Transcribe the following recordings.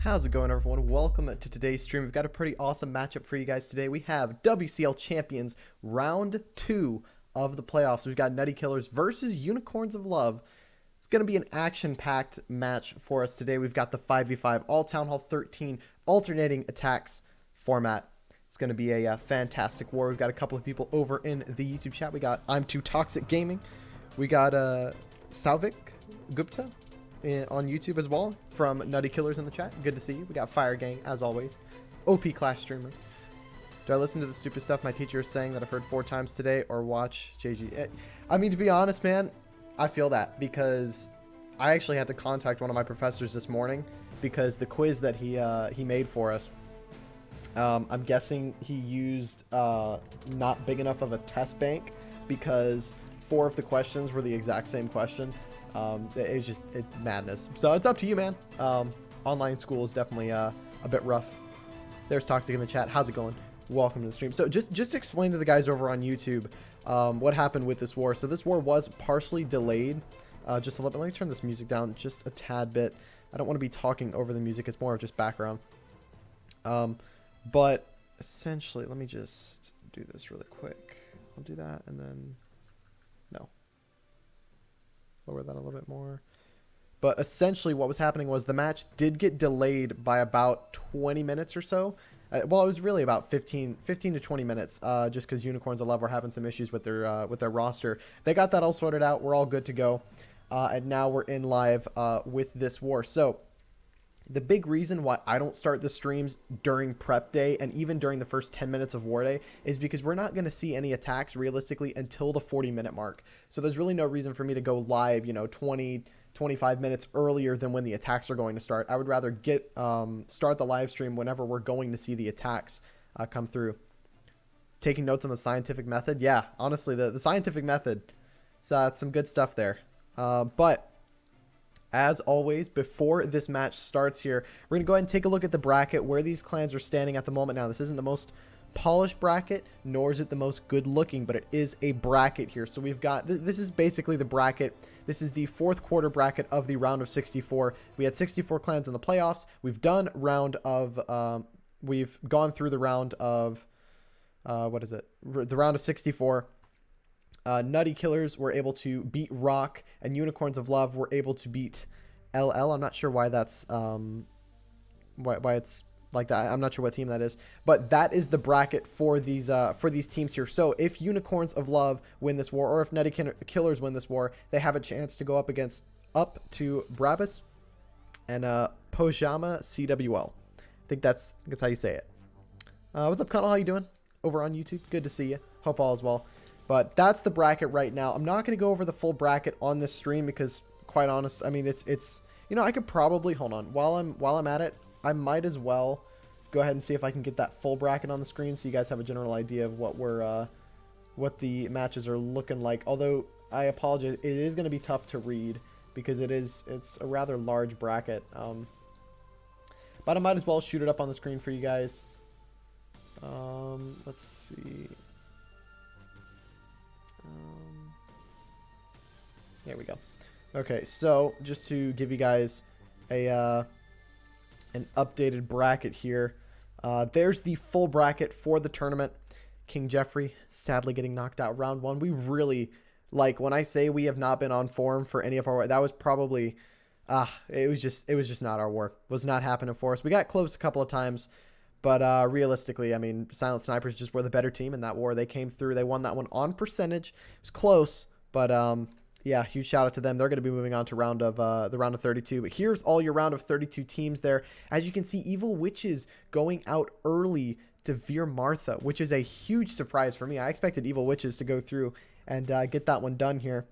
How's it going, everyone? Welcome to today's stream. We've got a pretty awesome matchup for you guys today. We have WCL Champions Round 2 of the playoffs. We've got Nutty Killers versus Unicorns of Love. It's going to be an action-packed match for us today. We've got the 5v5 all Town Hall 13 alternating attacks format. It's going to be a fantastic war. We've got a couple of people over in the YouTube chat. We got I'm Too Toxic Gaming. We got Salvik Gupta on YouTube as well from Nutty Killers in the chat. Good to see you. We got Fire Gang as always. OP Clash streamer. Do I listen to the stupid stuff my teacher is saying that I've heard 4 times today, or watch JG? I mean, to be honest, man, I feel that because I actually had to contact one of my professors this morning because the quiz that he made for us, I'm guessing he used not big enough of a test bank because 4 of the questions were the exact same question. It was just madness. So it's up to you, man. Online school is definitely a bit rough. There's Toxic in the chat. How's it going? Welcome to the stream. So just explain to the guys over on YouTube what happened with this war. So this war was partially delayed. Just a little bit. Let me turn this music down just a tad bit. I don't want to be talking over the music. It's more of just background. But essentially, let me just do this really quick. I'll do that and then no. Lower that a little bit more. But essentially what was happening was the match did get delayed by about 20 minutes or so. Well, it was really about 15 to 20 minutes, just because Unicorns of Love were having some issues with their roster. They got that all sorted out. We're all good to go. And now we're in live with this war. So the big reason why I don't start the streams during prep day and even during the first 10 minutes of war day is because we're not going to see any attacks realistically until the 40-minute mark. So there's really no reason for me to go live, 20, 25 minutes earlier than when the attacks are going to start. I would rather start the live stream whenever we're going to see the attacks come through. Taking notes on the scientific method. Yeah, honestly, the scientific method, it's some good stuff there. But as always, before this match starts here, we're going to go ahead and take a look at the bracket, where these clans are standing at the moment. Now, this isn't the most polished bracket, nor is it the most good looking, but it is a bracket here. So we've got, this is basically the bracket. This is the 4th quarter bracket of the round of 64. We had 64 clans in the playoffs. We've done we've gone through the round of, the round of 64. Nutty Killers were able to beat Rock, and Unicorns of Love were able to beat LL. I'm not sure why that's why it's like that. I'm not sure what team that is, but that is the bracket for these teams here. So if Unicorns of Love win this war, or if Nutty Killers win this war, they have a chance to go up to Brabus and Pojama CWL. I think that's how you say it. What's up, Connell? How you doing over on YouTube? Good to see you. Hope all is well. But that's the bracket right now. I'm not going to go over the full bracket on this stream because, quite honest, I mean, it's I could probably, hold on, while I'm at it, I might as well go ahead and see if I can get that full bracket on the screen so you guys have a general idea of what the matches are looking like. Although I apologize, it is going to be tough to read because it's a rather large bracket. But I might as well shoot it up on the screen for you guys. Let's see. There we go. Okay, so just to give you guys an updated bracket here, there's the full bracket for the tournament. King Jeffrey sadly getting knocked out round 1. We really, like, when I say we have not been on form for any of our, that was probably it was just not our war. It was not happening for us. We got close a couple of times, but realistically, I mean, Silent Snipers just were the better team in that war. They came through. They won that one on percentage. It was close, but yeah, huge shout out to them. They're going to be moving on to the round of 32. But here's all your round of 32 teams there. As you can see, Evil Witches going out early to Veer Martha, which is a huge surprise for me. I expected Evil Witches to go through and get that one done here.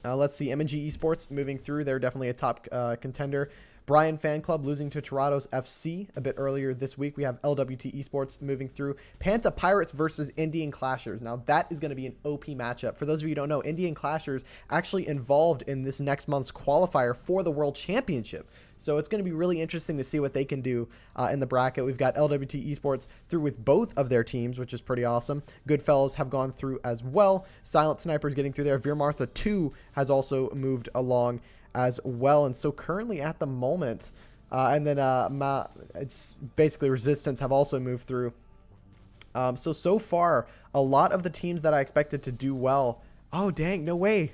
Let's see, M&G Esports moving through. They're definitely a top contender. Brian Fan Club losing to Toronto's FC a bit earlier this week. We have LWT Esports moving through. Panta Pirates versus Indian Clashers. Now, that is going to be an OP matchup. For those of you who don't know, Indian Clashers actually involved in this next month's qualifier for the World Championship. So it's going to be really interesting to see what they can do in the bracket. We've got LWT Esports through with both of their teams, which is pretty awesome. Goodfellas have gone through as well. Silent Snipers getting through there. Veer Martha 2 has also moved along as well. And so currently at the moment, And then it's basically Resistance have also moved through. So far, a lot of the teams that I expected to do well. Oh, dang, no way.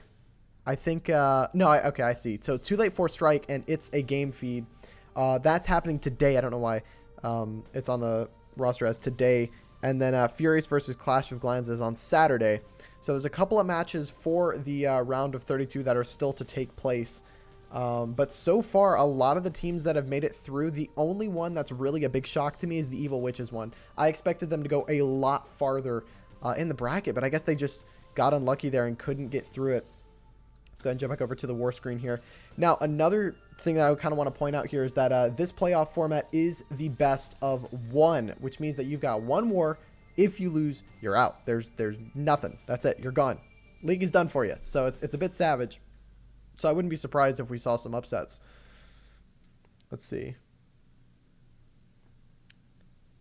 I think, no, okay, I see. So Too Late for Strike, and it's a game feed. That's happening today. I don't know why it's on the roster as today. And then Furious versus Clash of Clans is on Saturday. So there's a couple of matches for the round of 32 that are still to take place. But so far, a lot of the teams that have made it through, the only one that's really a big shock to me is the Evil Witches one. I expected them to go a lot farther in the bracket, but I guess they just got unlucky there and couldn't get through it. Let's go ahead and jump back over to the war screen here. Now, another thing that I kind of want to point out here is that this playoff format is the best of one, which means that you've got one war. If you lose, you're out. There's nothing. That's it. You're gone. League is done for you. So it's a bit savage. So I wouldn't be surprised if we saw some upsets. Let's see.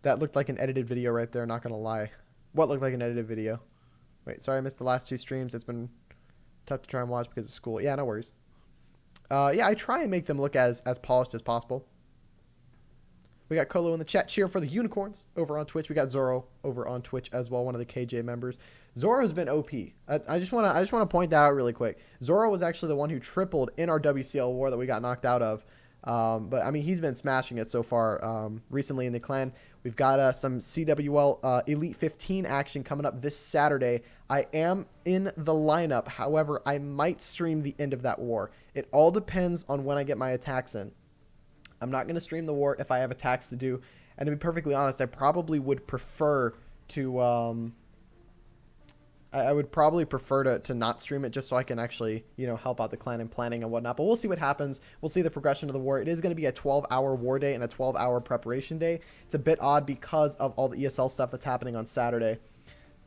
That looked like an edited video right there, not going to lie. What looked like an edited video? Wait, sorry I missed the last 2 streams. It's been tough to try and watch because of school. Yeah, no worries. Yeah, I try and make them look as polished as possible. We got Colo in the chat. Cheer for the Unicorns over on Twitch. We got Zoro over on Twitch as well, one of the KJ members. Zoro's been OP. I just want to point that out really quick. Zoro was actually the one who tripled in our WCL war that we got knocked out of. But I mean, he's been smashing it so far. Recently in the clan, we've got some CWL Elite 15 action coming up this Saturday. I am in the lineup. However, I might stream the end of that war. It all depends on when I get my attacks in. I'm not going to stream the war if I have attacks to do. And to be perfectly honest, I probably would prefer to I would probably prefer to not stream it just so I can actually, you know, help out the clan and planning and whatnot. But we'll see what happens. We'll see the progression of the war. It is going to be a 12-hour war day and a 12-hour preparation day. It's a bit odd because of all the ESL stuff that's happening on Saturday.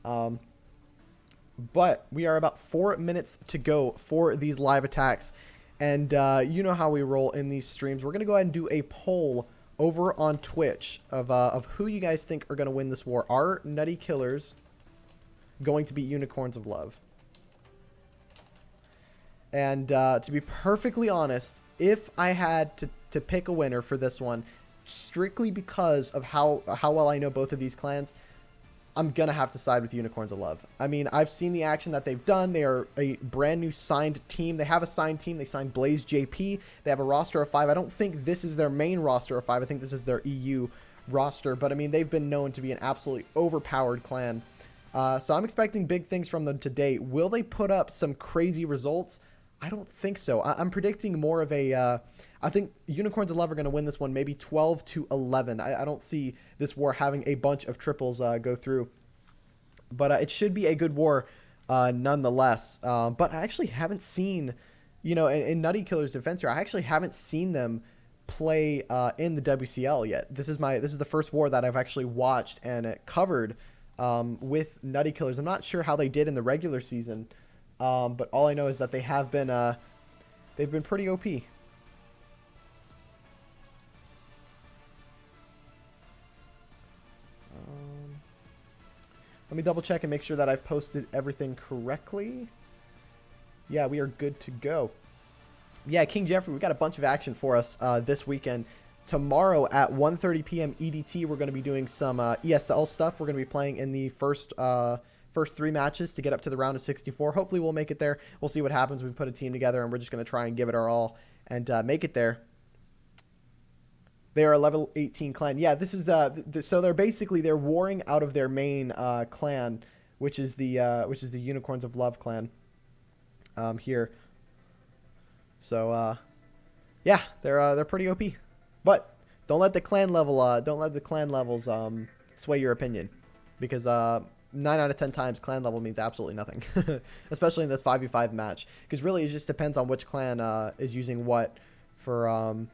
But we are about 4 minutes to go for these live attacks. And you know how we roll in these streams. We're going to go ahead and do a poll over on Twitch of who you guys think are going to win this war. Are Nutty Killers going to be Unicorns of Love? And to be perfectly honest, if I had to pick a winner for this one, strictly because of how well I know both of these clans, I'm going to have to side with Unicorns of Love. I mean, I've seen the action that they've done. They are a brand new signed team. They have a signed team. They signed Blaze JP. They have a roster of 5. I don't think this is their main roster of 5. I think this is their EU roster. But, I mean, they've been known to be an absolutely overpowered clan. So I'm expecting big things from them today. Will they put up some crazy results? I don't think so. I'm predicting more of a... I think Unicorns of Love are going to win this one, maybe 12-11. I don't see this war having a bunch of triples go through. But it should be a good war nonetheless. But I actually haven't seen, you know, in Nutty Killer's defense here, I actually haven't seen them play in the WCL yet. This is the first war that I've actually watched and covered with Nutty Killers. I'm not sure how they did in the regular season, but all I know is that they have been they've been pretty OP. Let me double check and make sure that I've posted everything correctly. Yeah, we are good to go. Yeah, King Jeffrey, we got a bunch of action for us this weekend. Tomorrow at 1:30 p.m. EDT, we're going to be doing some ESL stuff. We're going to be playing in the first 3 matches to get up to the round of 64. Hopefully we'll make it there. We'll see what happens. We've put a team together, and we're just going to try and give it our all and make it there. They are a level 18 clan. Yeah, this is so they're warring out of their main clan, which is the Unicorns of Love clan here. So yeah, they're pretty OP. But don't let the clan levels sway your opinion, because 9 out of 10 times clan level means absolutely nothing, especially in this 5v5 match, because really it just depends on which clan is using what for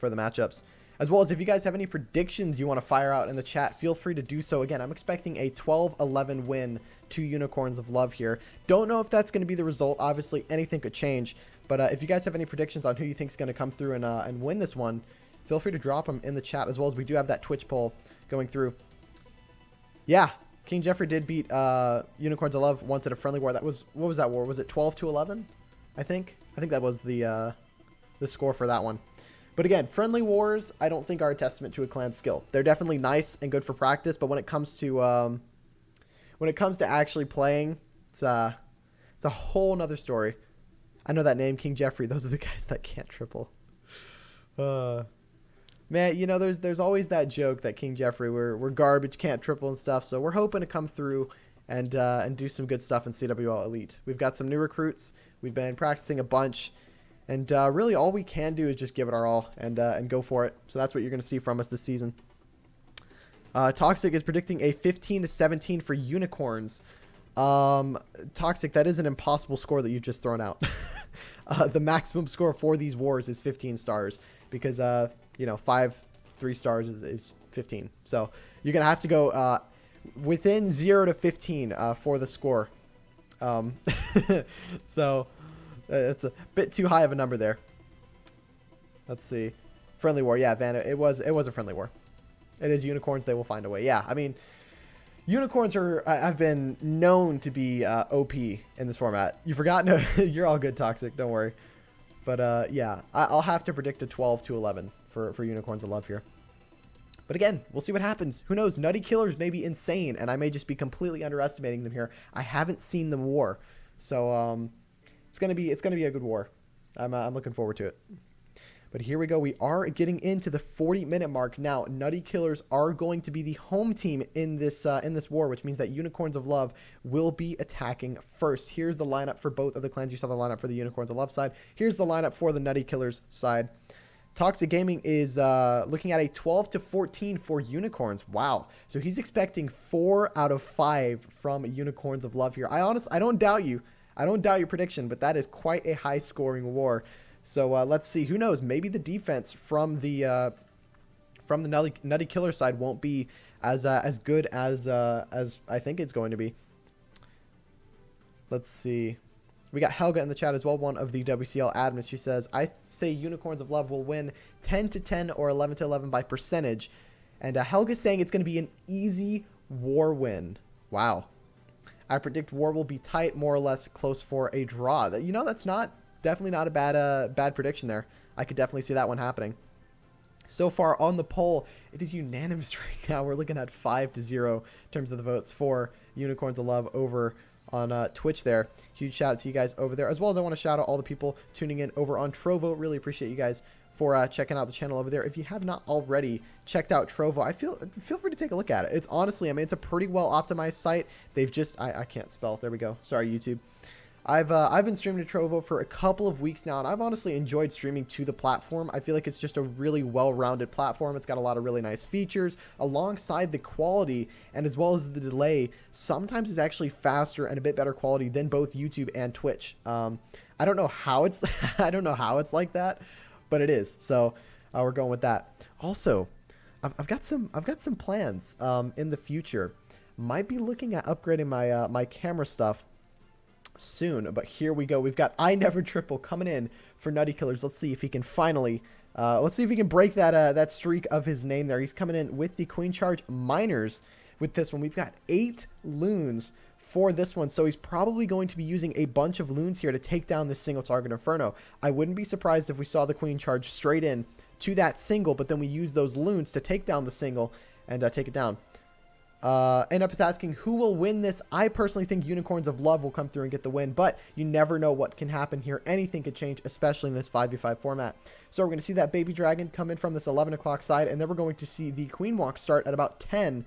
the matchups. As well as if you guys have any predictions you want to fire out in the chat, feel free to do so. Again, I'm expecting a 12-11 win to Unicorns of Love here. Don't know if that's going to be the result. Obviously, anything could change. But if you guys have any predictions on who you think is going to come through and win this one, feel free to drop them in the chat, as well as we do have that Twitch poll going through. Yeah, King Jeffrey did beat Unicorns of Love once at a friendly war. What was that war? Was it 12-11? I think that was the score for that one. But again, friendly wars, I don't think are a testament to a clan's skill. They're definitely nice and good for practice, but when it comes to actually playing, it's a whole nother story. I know that name, King Jeffrey. Those are the guys that can't triple. Man, you know, there's always that joke that King Jeffrey, we're garbage, can't triple and stuff. So we're hoping to come through and do some good stuff in CWL Elite. We've got some new recruits. We've been practicing a bunch, and really all we can do is just give it our all and go for it. So that's what you're going to see from us this season. Toxic is predicting a 15-17 for Unicorns. Toxic, that is an impossible score that you've just thrown out. The maximum score for these wars is 15 stars because, you know, 5 3-stars is 15. So you're going to have to go within 0 to 15 for the score. So it's a bit too high of a number there. Let's see. Friendly war. Yeah, Vanna, it was a friendly war. It is Unicorns. They will find a way. Yeah, I mean, Unicorns have been known to be OP in this format. You forgot? No, you're all good, Toxic. Don't worry. But yeah, I'll have to predict a 12-11 for Unicorns of Love here. But again, we'll see what happens. Who knows? Nutty Killers may be insane, and I may just be completely underestimating them here. I haven't seen the war, so it's gonna be a good war. I'm looking forward to it. But here we go. We are getting into the 40-minute mark now. Nutty Killers are going to be the home team in this war, which means that Unicorns of Love will be attacking first. Here's the lineup for both of the clans. You saw the lineup for the Unicorns of Love side. Here's the lineup for the Nutty Killers side. Toxic Gaming is looking at a 12-14 for Unicorns. Wow. So he's expecting 4 out of 5 from Unicorns of Love here. I don't doubt you. I don't doubt your prediction, but that is quite a high-scoring war. So let's see. Who knows? Maybe the defense from the Nutty Killer side won't be as good as I think it's going to be. Let's see. We got Helga in the chat as well, one of the WCL admins. She says, I say Unicorns of Love will win 10-10 or 11-11 by percentage. And Helga's saying it's going to be an easy war win. Wow. I predict war will be tight, more or less close for a draw. You know, that's definitely not a bad prediction there. I could definitely see that one happening. So far on the poll, it is unanimous right now. We're looking at 5-0 in terms of the votes for Unicorns of Love over on Twitch there. Huge shout out to you guys over there, as well as I want to shout out all the people tuning in over on Trovo. Really appreciate you guys for checking out the channel over there. If you have not already checked out Trovo, feel free to take a look at it. It's honestly, I mean, it's a pretty well optimized site. They've just, I can't spell. There we go. Sorry, YouTube. I've been streaming to Trovo for a couple of weeks now, and I've honestly enjoyed streaming to the platform. I feel like it's just a really well-rounded platform. It's got a lot of really nice features alongside the quality, and as well as the delay. Sometimes it's actually faster and a bit better quality than both YouTube and Twitch. I don't know how it's I don't know how it's like that, but it is. So we're going with that. Also, I've got some plans in the future. Might be looking at upgrading my my camera stuff soon, but here we go. We've got I Never Triple coming in for Nutty Killers. Let's see if he can finally let's see if he can break that streak of his name there. He's coming in with the Queen Charge Miners with this one. We've got 8 loons for this one, so he's probably going to be using a bunch of loons here to take down this single target Inferno. I wouldn't be surprised if we saw the Queen Charge straight in to that single, but then we use those loons to take down the single and take it down. End up is asking who will win this. I personally think Unicorns of Love will come through and get the win, but you never know what can happen here. Anything could change, especially in this 5v5 format. So we're going to see that Baby Dragon come in from this 11 o'clock side, and then we're going to see the Queen Walk start at about 10,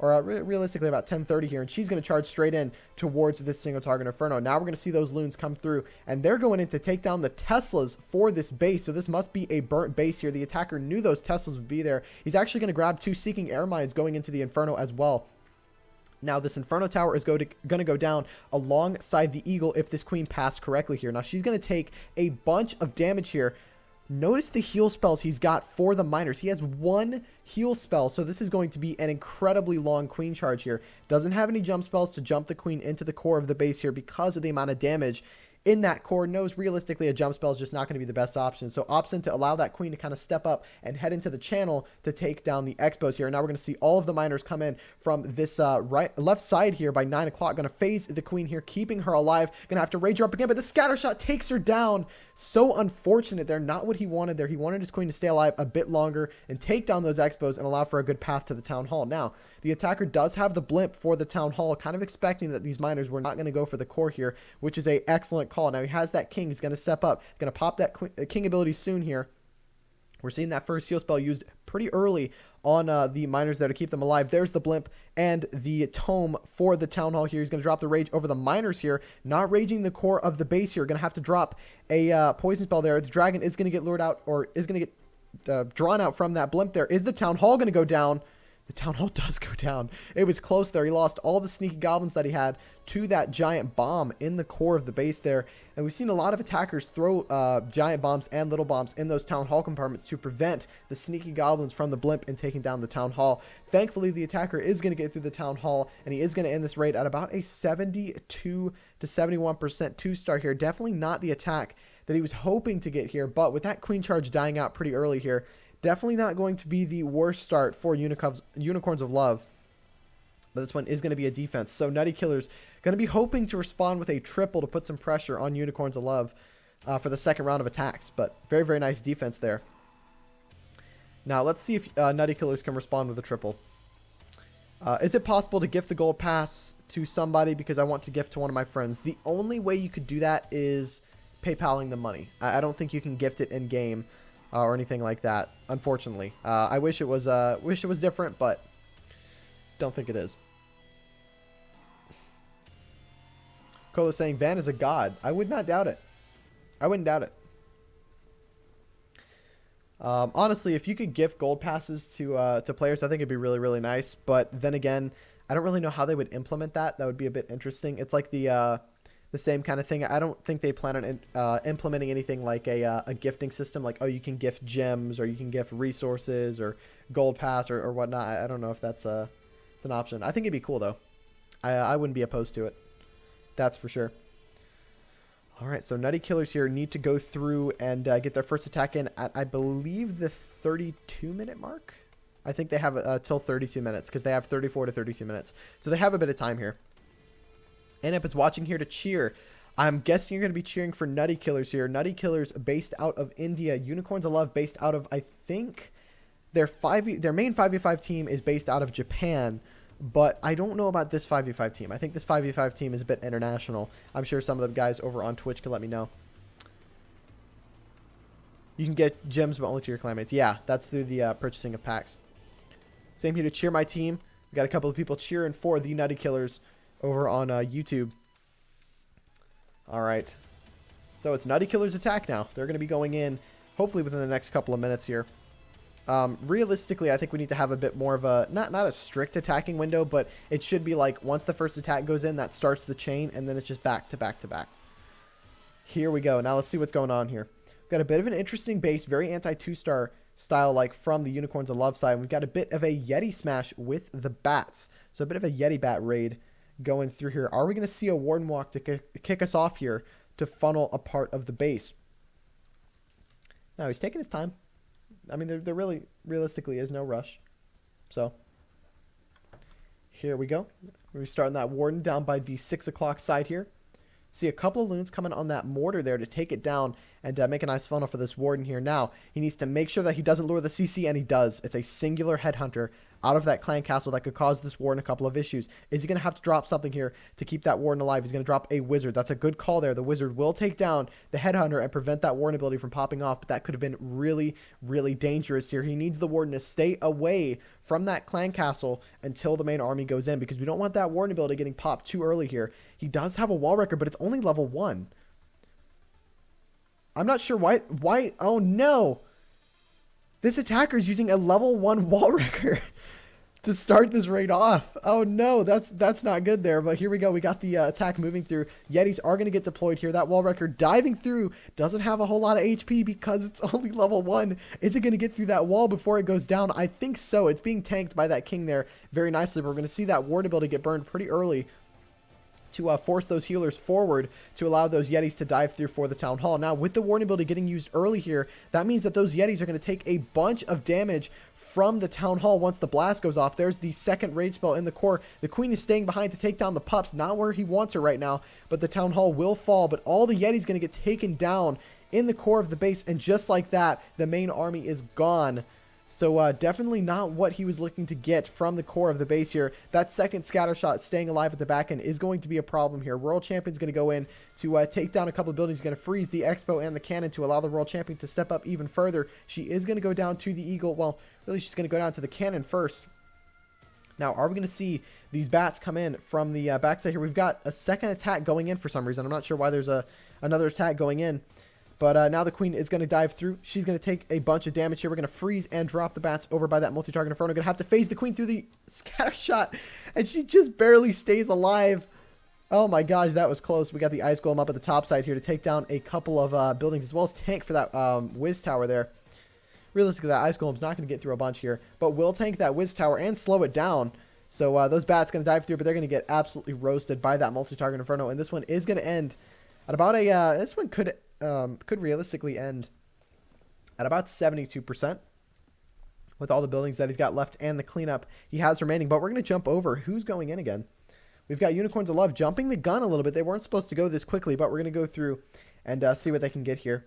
or realistically about 10:30 here, and she's going to charge straight in towards this single target Inferno. Now we're going to see those loons come through, and they're going in to take down the Teslas for this base. So this must be a burnt base here. The attacker knew those Teslas would be there. He's actually going to grab 2 Seeking Air Mines going into the Inferno as well. Now, this Inferno Tower is going to go down alongside the Eagle if this Queen passed correctly here. Now, she's going to take a bunch of damage here. Notice the heal spells he's got for the miners. He has 1 heal spell, so this is going to be an incredibly long Queen Charge here. Doesn't have any jump spells to jump the Queen into the core of the base here because of the amount of damage in that core, knows realistically a jump spell is just not going to be the best option. So opts in to allow that queen to kind of step up and head into the channel to take down the Expos here. And now we're going to see all of the miners come in from this left side here by 9 o'clock. Going to phase the queen here, keeping her alive. Going to have to rage her up again, but the scatter shot takes her down. So unfortunate there. Not what he wanted there. He wanted his queen to stay alive a bit longer and take down those Expos and allow for a good path to the town hall. Now, the attacker does have the blimp for the town hall, kind of expecting that these miners were not going to go for the core here, which is a excellent call. Now he has that king. He's going to step up. Going to pop that king ability soon here. We're seeing that first heal spell used pretty early on the miners there to keep them alive. There's the blimp and the tome for the town hall here. He's going to drop the rage over the miners here, not raging the core of the base here. Going to have to drop a poison spell there. The dragon is going to get lured out, or is going to get drawn out from that blimp there. Is the town hall going to go down? The town hall does go down. It was close there. He lost all the sneaky goblins that he had to that giant bomb in the core of the base there. And we've seen a lot of attackers throw giant bombs and little bombs in those town hall compartments to prevent the sneaky goblins from the blimp and taking down the town hall. Thankfully, the attacker is going to get through the town hall, and he is going to end this raid at about a 72 to 71% 2-star here. Definitely not the attack that he was hoping to get here, but with that queen charge dying out pretty early here, definitely not going to be the worst start for Unicorns of Love. But this one is going to be a defense. So Nutty Killer's going to be hoping to respond with a triple to put some pressure on Unicorns of Love for the second round of attacks. But very, very nice defense there. Now let's see if Nutty Killers can respond with a triple. Is it possible to gift the gold pass to somebody because I want to gift to one of my friends? The only way you could do that is PayPaling the money. I don't think you can gift it in game. Or anything like that, unfortunately. I wish it was different, but don't think it is. Cola's saying Van is a god. I would not doubt it. I wouldn't doubt it. Honestly, if you could gift gold passes to players, I think it'd be really, really nice. But then again, I don't really know how they would implement that. That would be a bit interesting. It's like the same kind of thing. I don't think they plan on implementing anything like a gifting system, like, oh, you can gift gems or you can gift resources or gold pass or whatnot. I don't know if that's it's an option. I think it'd be cool though. I wouldn't be opposed to it. That's for sure. All right, so Nutty Killers here need to go through and get their first attack in at, I believe, the 32-minute mark. I think they have till 32 minutes because they have 34 to 32 minutes. So they have a bit of time here. And if it's watching here to cheer, I'm guessing you're going to be cheering for Nutty Killers here. Nutty Killers based out of India. Unicorns of Love based out of, I think, their main 5v5 team is based out of Japan. But I don't know about this 5v5 team. I think this 5v5 team is a bit international. I'm sure some of the guys over on Twitch can let me know. You can get gems, but only to your clanmates. Yeah, that's through the purchasing of packs. Same here to cheer my team. We got a couple of people cheering for the Nutty Killers over on YouTube. All right. So it's Nutty Killer's attack now. They're going to be going in hopefully within the next couple of minutes here. Realistically, I think we need to have a bit more of a, not a strict attacking window, but it should be like once the first attack goes in, that starts the chain, and then it's just back to back to back. Here we go. Now let's see what's going on here. We've got a bit of an interesting base, very anti-2-star style like from the Unicorns of Love side. We've got a bit of a Yeti smash with the bats. So a bit of a Yeti bat raid going through here. Are we going to see a Warden walk to kick us off here to funnel a part of the base? No, he's taking his time. I mean, there really, realistically is no rush. So, here we go. We're starting that Warden down by the 6 o'clock side here. See a couple of loons coming on that mortar there to take it down and make a nice funnel for this Warden here. Now, he needs to make sure that he doesn't lure the CC, and he does. It's a singular headhunter out of that clan castle that could cause this Warden a couple of issues. Is he going to have to drop something here to keep that Warden alive? He's going to drop a wizard. That's a good call there. The wizard will take down the headhunter and prevent that Warden ability from popping off, but that could have been really, really dangerous here. He needs the Warden to stay away from that clan castle until the main army goes in, because we don't want that Warden ability getting popped too early here. He does have a wall record, but it's only level 1. I'm not sure why. Oh no, this attacker is using a level 1 wall wrecker to start this raid off. Oh no, that's not good there. But here we go. We got the attack moving through. Yetis are going to get deployed here. That wall wrecker diving through doesn't have a whole lot of HP because it's only level 1. Is it going to get through that wall before it goes down? I think so. It's being tanked by that king there very nicely. But we're going to see that ward ability get burned pretty early to force those healers forward to allow those Yetis to dive through for the Town Hall. Now, with the warning ability getting used early here, that means that those Yetis are going to take a bunch of damage from the Town Hall once the blast goes off. There's the second rage spell in the core. The Queen is staying behind to take down the pups, not where he wants her right now, but the Town Hall will fall, but all the Yetis going to get taken down in the core of the base, and just like that, the main army is gone. So definitely not what he was looking to get from the core of the base here. That second scatter shot staying alive at the back end is going to be a problem here. World Champion's going to go in to take down a couple of buildings. He's going to freeze the Expo and the Cannon to allow the World Champion to step up even further. She is going to go down to the Eagle. Well, really she's going to go down to the Cannon first. Now, are we going to see these bats come in from the backside here? We've got a second attack going in for some reason. I'm not sure why there's another attack going in. But now the Queen is going to dive through. She's going to take a bunch of damage here. We're going to freeze and drop the bats over by that multi-target Inferno. Going to have to phase the Queen through the scatter shot. And she just barely stays alive. Oh my gosh, that was close. We got the Ice Golem up at the top side here to take down a couple of buildings, as well as tank for that Wiz Tower there. Realistically, that Ice Golem's not going to get through a bunch here. But will tank that Wiz Tower and slow it down. So those bats going to dive through, but they're going to get absolutely roasted by that multi-target Inferno. And this one is going to end at about a... this one could realistically end at about 72% with all the buildings that he's got left and the cleanup he has remaining. But we're going to jump over. Who's going in again? We've got Unicorns of Love jumping the gun a little bit. They weren't supposed to go this quickly, but we're going to go through and see what they can get here.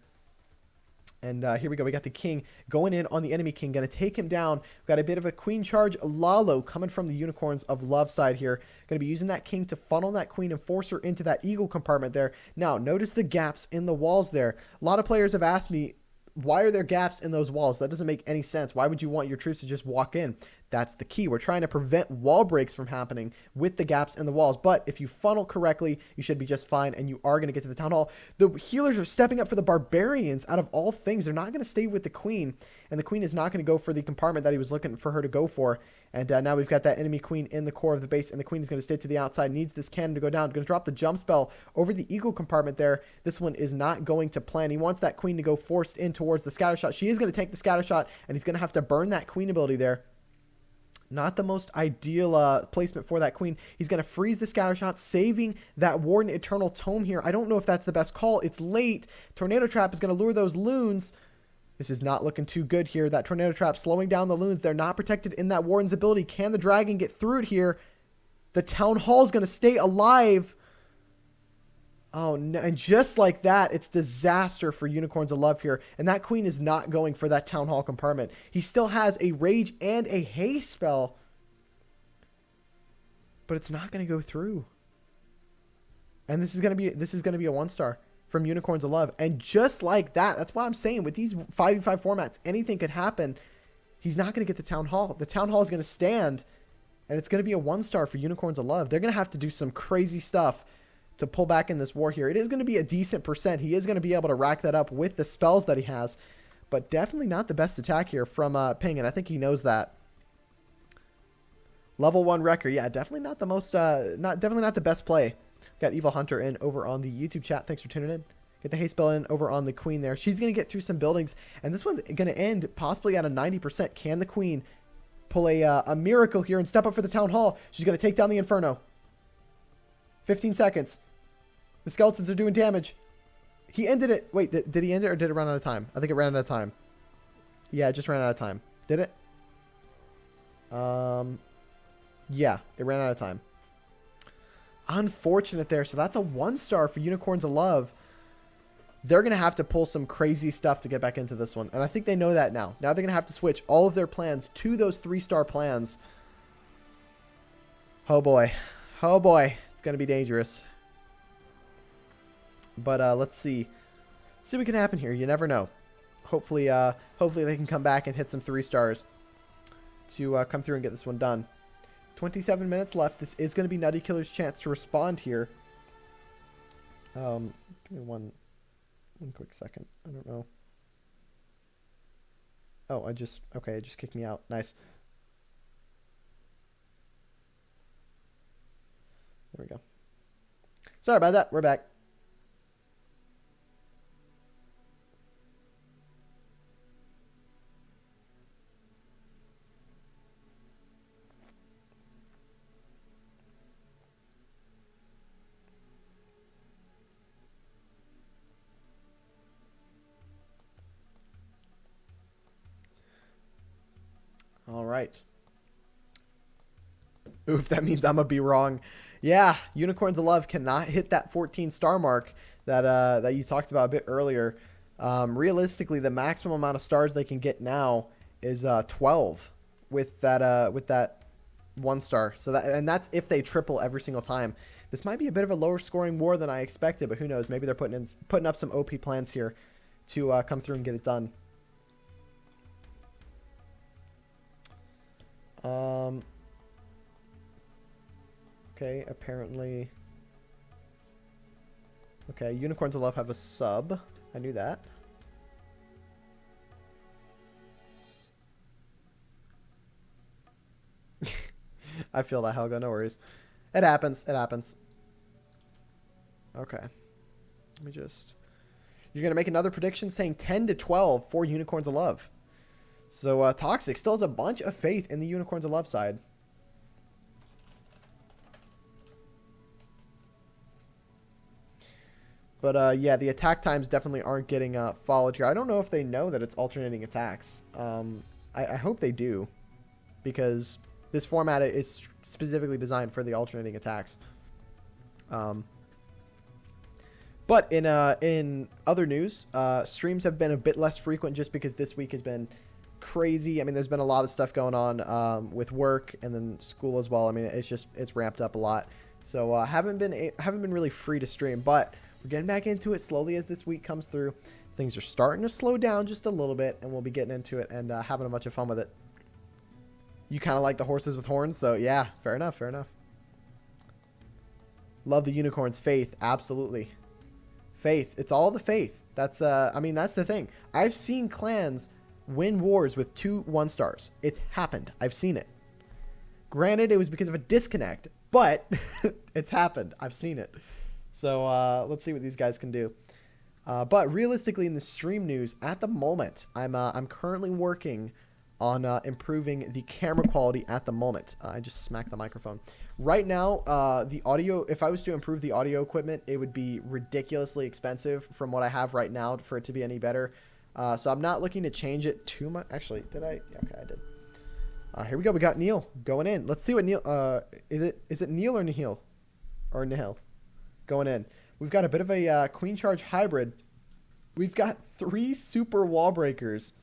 And here we go. We got the King going in on the enemy King. Going to take him down. We've got a bit of a Queen charge. Lalo coming from the Unicorns of Love side here. Going to be using that King to funnel that Queen and force her into that Eagle compartment there. Now, notice the gaps in the walls there. A lot of players have asked me, why are there gaps in those walls? That doesn't make any sense. Why would you want your troops to just walk in? That's the key. We're trying to prevent wall breaks from happening with the gaps in the walls. But if you funnel correctly, you should be just fine, and you are going to get to the Town Hall. The healers are stepping up for the Barbarians out of all things. They're not going to stay with the Queen, and the Queen is not going to go for the compartment that he was looking for her to go for. And now we've got that enemy Queen in the core of the base, and the Queen is going to stay to the outside. Needs this cannon to go down. Going to drop the jump spell over the Eagle compartment there. This one is not going to plan. He wants that Queen to go forced in towards the scatter shot. She is going to take the scatter shot, and he's going to have to burn that Queen ability there. Not the most ideal placement for that Queen. He's going to freeze the scatter shot, saving that Warden Eternal Tome here. I don't know if that's the best call. It's late. Tornado Trap is going to lure those loons. This is not looking too good here. That Tornado Trap slowing down the loons. They're not protected in that Warden's ability. Can the Dragon get through it here? The Town Hall is going to stay alive. Oh, no. And just like that, it's disaster for Unicorns of Love here. And that Queen is not going for that Town Hall compartment. He still has a Rage and a Haste spell. But it's not going to go through. And this is going to be a 1-star from Unicorns of Love. And just like that, that's why I'm saying with these 5v5 formats, anything could happen. He's not going to get the Town Hall. The Town Hall is going to stand. And it's going to be a 1-star for Unicorns of Love. They're going to have to do some crazy stuff to pull back in this war here. It is going to be a decent percent. He is going to be able to rack that up with the spells that he has, but definitely not the best attack here from Ping, and I think he knows that. Level 1 Wrecker, yeah, definitely not the most, definitely not the best play. Got Evil Hunter in over on the YouTube chat. Thanks for tuning in. Get the haste spell in over on the Queen there. She's going to get through some buildings, and this one's going to end possibly at a 90%. Can the Queen pull a miracle here and step up for the Town Hall? She's going to take down the Inferno. 15 seconds. The skeletons are doing damage. He ended it. Wait, did he end it or did it run out of time? I think it ran out of time. Yeah, it just ran out of time. Did it? Yeah, it ran out of time. Unfortunate there. So that's a 1-star for Unicorns of Love. They're going to have to pull some crazy stuff to get back into this one. And I think they know that now. Now they're going to have to switch all of their plans to those 3-star plans. Oh boy. Oh boy. It's going to be dangerous. But let's see. See what can happen here. You never know. Hopefully hopefully they can come back and hit some 3-stars to come through and get this one done. 27 minutes left. This is going to be Nutty Killer's chance to respond here. Give me one quick second. I don't know. Oh, it just kicked me out. Nice. There we go. Sorry about that. We're back. All right. Oof, that means I'm going to be wrong. Yeah, Unicorns of Love cannot hit that 14 star mark that you talked about a bit earlier. Realistically, the maximum amount of stars they can get now is 12 with that 1 star. So that's if they triple every single time. This might be a bit of a lower scoring war than I expected, but who knows? Maybe they're putting up some OP plans here to come through and get it done. Okay, apparently. Okay, Unicorns of Love have a sub. I knew that. I feel that, Helga. No worries. It happens. It happens. Okay. Let me just... You're going to make another prediction saying 10 to 12 for Unicorns of Love. So, Toxic still has a bunch of faith in the Unicorns of Love side. But, yeah, the attack times definitely aren't getting followed here. I don't know if they know that it's alternating attacks. I hope they do. Because this format is specifically designed for the alternating attacks. But in other news, streams have been a bit less frequent just because this week has been crazy. I mean, there's been a lot of stuff going on with work and then school as well. I mean, it's ramped up a lot. So haven't been really free to stream, but we're getting back into it slowly as this week comes through. Things are starting to slow down just a little bit, and we'll be getting into it and having a bunch of fun with it. You kind of like the horses with horns, so yeah, fair enough, fair enough. Love the unicorns. Faith, absolutely. Faith, it's all the faith. That's I mean, that's the thing. I've seen clans win wars with 2 1-stars. It's happened. I've seen it. Granted, it was because of a disconnect, but it's happened. I've seen it. So let's see what these guys can do. But realistically, in the stream news at the moment, I'm currently working on improving the camera quality at the moment. I just smacked the microphone. Right now, the audio, if I was to improve the audio equipment, it would be ridiculously expensive from what I have right now for it to be any better. So I'm not looking to change it too much. Actually, did I? Yeah, okay, I did. Here we go. We got Neil going in. Let's see what Neil, is it Neil or Nihil? Or Nihil going in. We've got a bit of a Queen Charge hybrid. We've got 3 super wall breakers.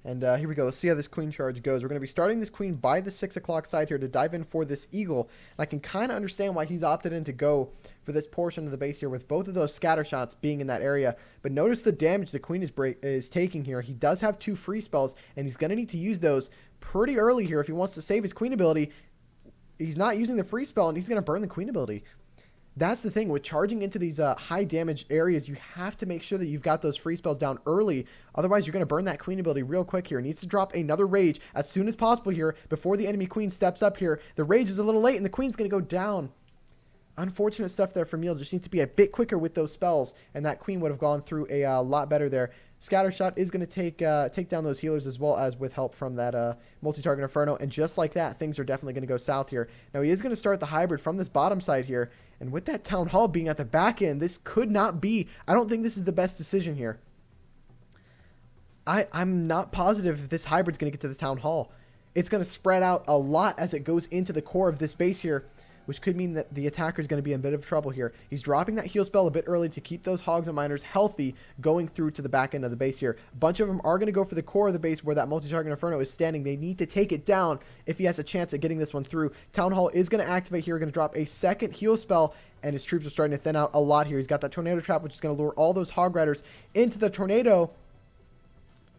And here we go. Let's see how this queen charge goes. We're going to be starting this queen by the 6 o'clock side here to dive in for this eagle. And I can kind of understand why he's opted in to go for this portion of the base here with both of those scatter shots being in that area. But notice the damage the queen is taking here. He does have 2 free spells, and he's going to need to use those pretty early here if he wants to save his queen ability. He's not using the free spell, and he's going to burn the queen ability. That's the thing with charging into these high damage areas. You have to make sure that you've got those free spells down early. Otherwise, you're going to burn that queen ability real quick here. Needs to drop another rage as soon as possible here before the enemy queen steps up here. The rage is a little late and the queen's going to go down. Unfortunate stuff there from Neil. Just needs to be a bit quicker with those spells, and that queen would have gone through a lot better there. Scattershot is going to take down those healers as well as with help from that multi-target Inferno. And just like that, things are definitely going to go south here. Now, he is going to start the hybrid from this bottom side here. And with that Town Hall being at the back end, this could not be... I don't think this is the best decision here. I'm not positive if this hybrid's going to get to the Town Hall. It's going to spread out a lot as it goes into the core of this base here, which could mean that the attacker is going to be in a bit of trouble here. He's dropping that heal spell a bit early to keep those hogs and miners healthy going through to the back end of the base here. A bunch of them are going to go for the core of the base where that multi-target Inferno is standing. They need to take it down if he has a chance at getting this one through. Town Hall is going to activate here, going to drop a second heal spell, and his troops are starting to thin out a lot here. He's got that tornado trap, which is going to lure all those hog riders into the tornado.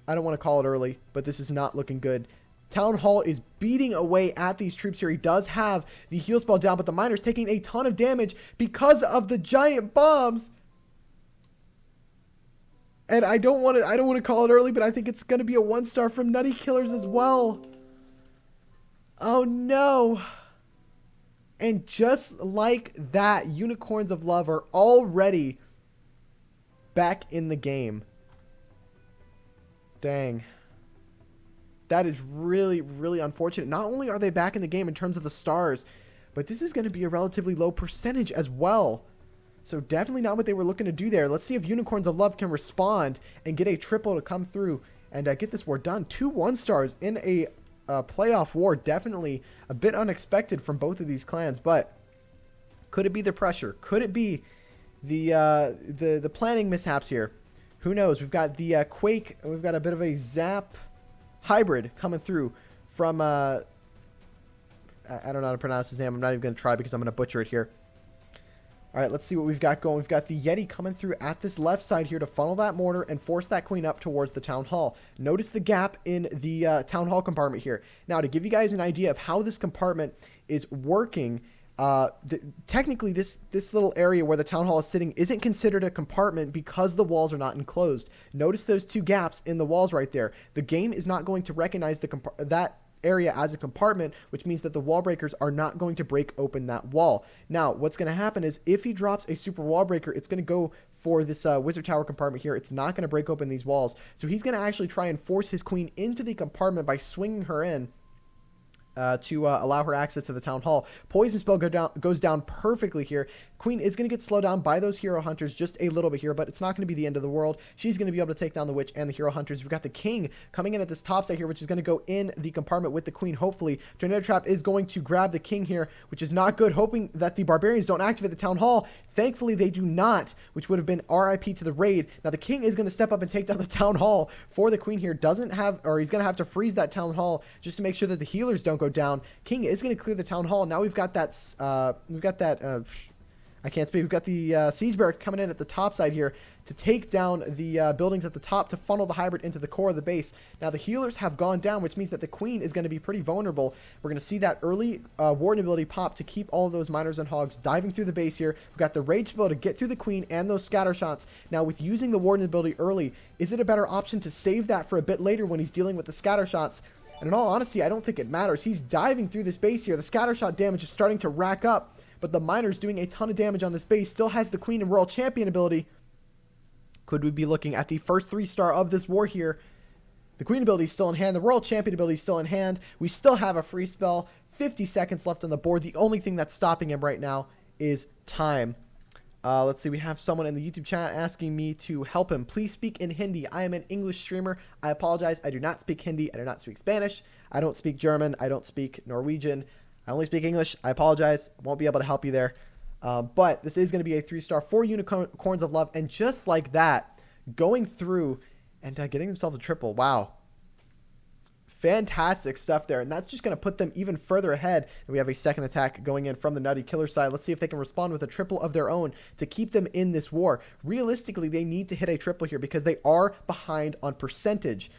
I don't want to call it early, but this is not looking good. Town Hall is beating away at these troops here. He does have the heal spell down, but the miner's taking a ton of damage because of the giant bombs. And I don't want to call it early, but I think it's going to be a 1-star from Nutty Killers as well. Oh no. And just like that, Unicorns of Love are already back in the game. Dang. That is really, really unfortunate. Not only are they back in the game in terms of the stars, but this is going to be a relatively low percentage as well. So definitely not what they were looking to do there. Let's see if Unicorns of Love can respond and get a triple to come through and get this war done. 2 1-stars in a playoff war. Definitely a bit unexpected from both of these clans, but could it be the pressure? Could it be the planning mishaps here? Who knows? We've got the Quake. We've got a bit of a Zap hybrid coming through from I don't know how to pronounce his name. I'm not even going to try because I'm going to butcher it here. All right, let's see what we've got going. We've got the Yeti coming through at this left side here to funnel that mortar and force that queen up towards the Town Hall. Notice the gap in the Town Hall compartment here. Now, to give you guys an idea of how this compartment is working, technically this little area where the Town Hall is sitting isn't considered a compartment because the walls are not enclosed. Notice those 2 gaps in the walls right there. The game is not going to recognize that area as a compartment, which means that the wall breakers are not going to break open that wall. Now, what's going to happen is if he drops a super wall breaker, it's going to go for this wizard tower compartment here. It's not going to break open these walls. So he's going to actually try and force his queen into the compartment by swinging her in to allow her access to the Town Hall. Poison spell goes down perfectly here. Queen is going to get slowed down by those hero hunters just a little bit here, but it's not going to be the end of the world. She's going to be able to take down the witch and the hero hunters. We've got the king coming in at this top side here, which is going to go in the compartment with the queen, hopefully. Tornado Trap is going to grab the king here, which is not good, hoping that the barbarians don't activate the Town Hall. Thankfully, they do not, which would have been RIP to the raid. Now, the king is going to step up and take down the Town Hall for the queen here. Doesn't have, or he's going to have to freeze that Town Hall just to make sure that the healers don't go down. King is going to clear the Town Hall. Now we've got that, I can't speak. We've got the siege barracks coming in at the top side here to take down the buildings at the top to funnel the hybrid into the core of the base. Now the healers have gone down, which means that the queen is going to be pretty vulnerable. We're going to see that early warden ability pop to keep all of those miners and hogs diving through the base here. We've got the rage spell to get through the queen and those scatter shots. Now with using the warden ability early, is it a better option to save that for a bit later when he's dealing with the scatter shots? And in all honesty, I don't think it matters. He's diving through this base here. The scatter shot damage is starting to rack up. But the miner's doing a ton of damage on this base. Still has the queen and royal champion ability. Could we be looking at the first 3-star of this war here? The queen ability is still in hand. The royal champion ability is still in hand. We still have a free spell. 50 seconds left on the board. The only thing that's stopping him right now is time. Let's see. We have someone in the YouTube chat asking me to help him. Please speak in Hindi. I am an English streamer. I apologize. I do not speak Hindi. I do not speak Spanish. I don't speak German. I don't speak Norwegian. I only speak English. I apologize. Won't be able to help you there. But this is going to be a 3-star for Unicorns of Love. And just like that, going through and getting themselves a triple. Wow. Fantastic stuff there. And that's just going to put them even further ahead. And we have a second attack going in from the Nutty Killer side. Let's see if they can respond with a triple of their own to keep them in this war. Realistically, they need to hit a triple here because they are behind on percentage.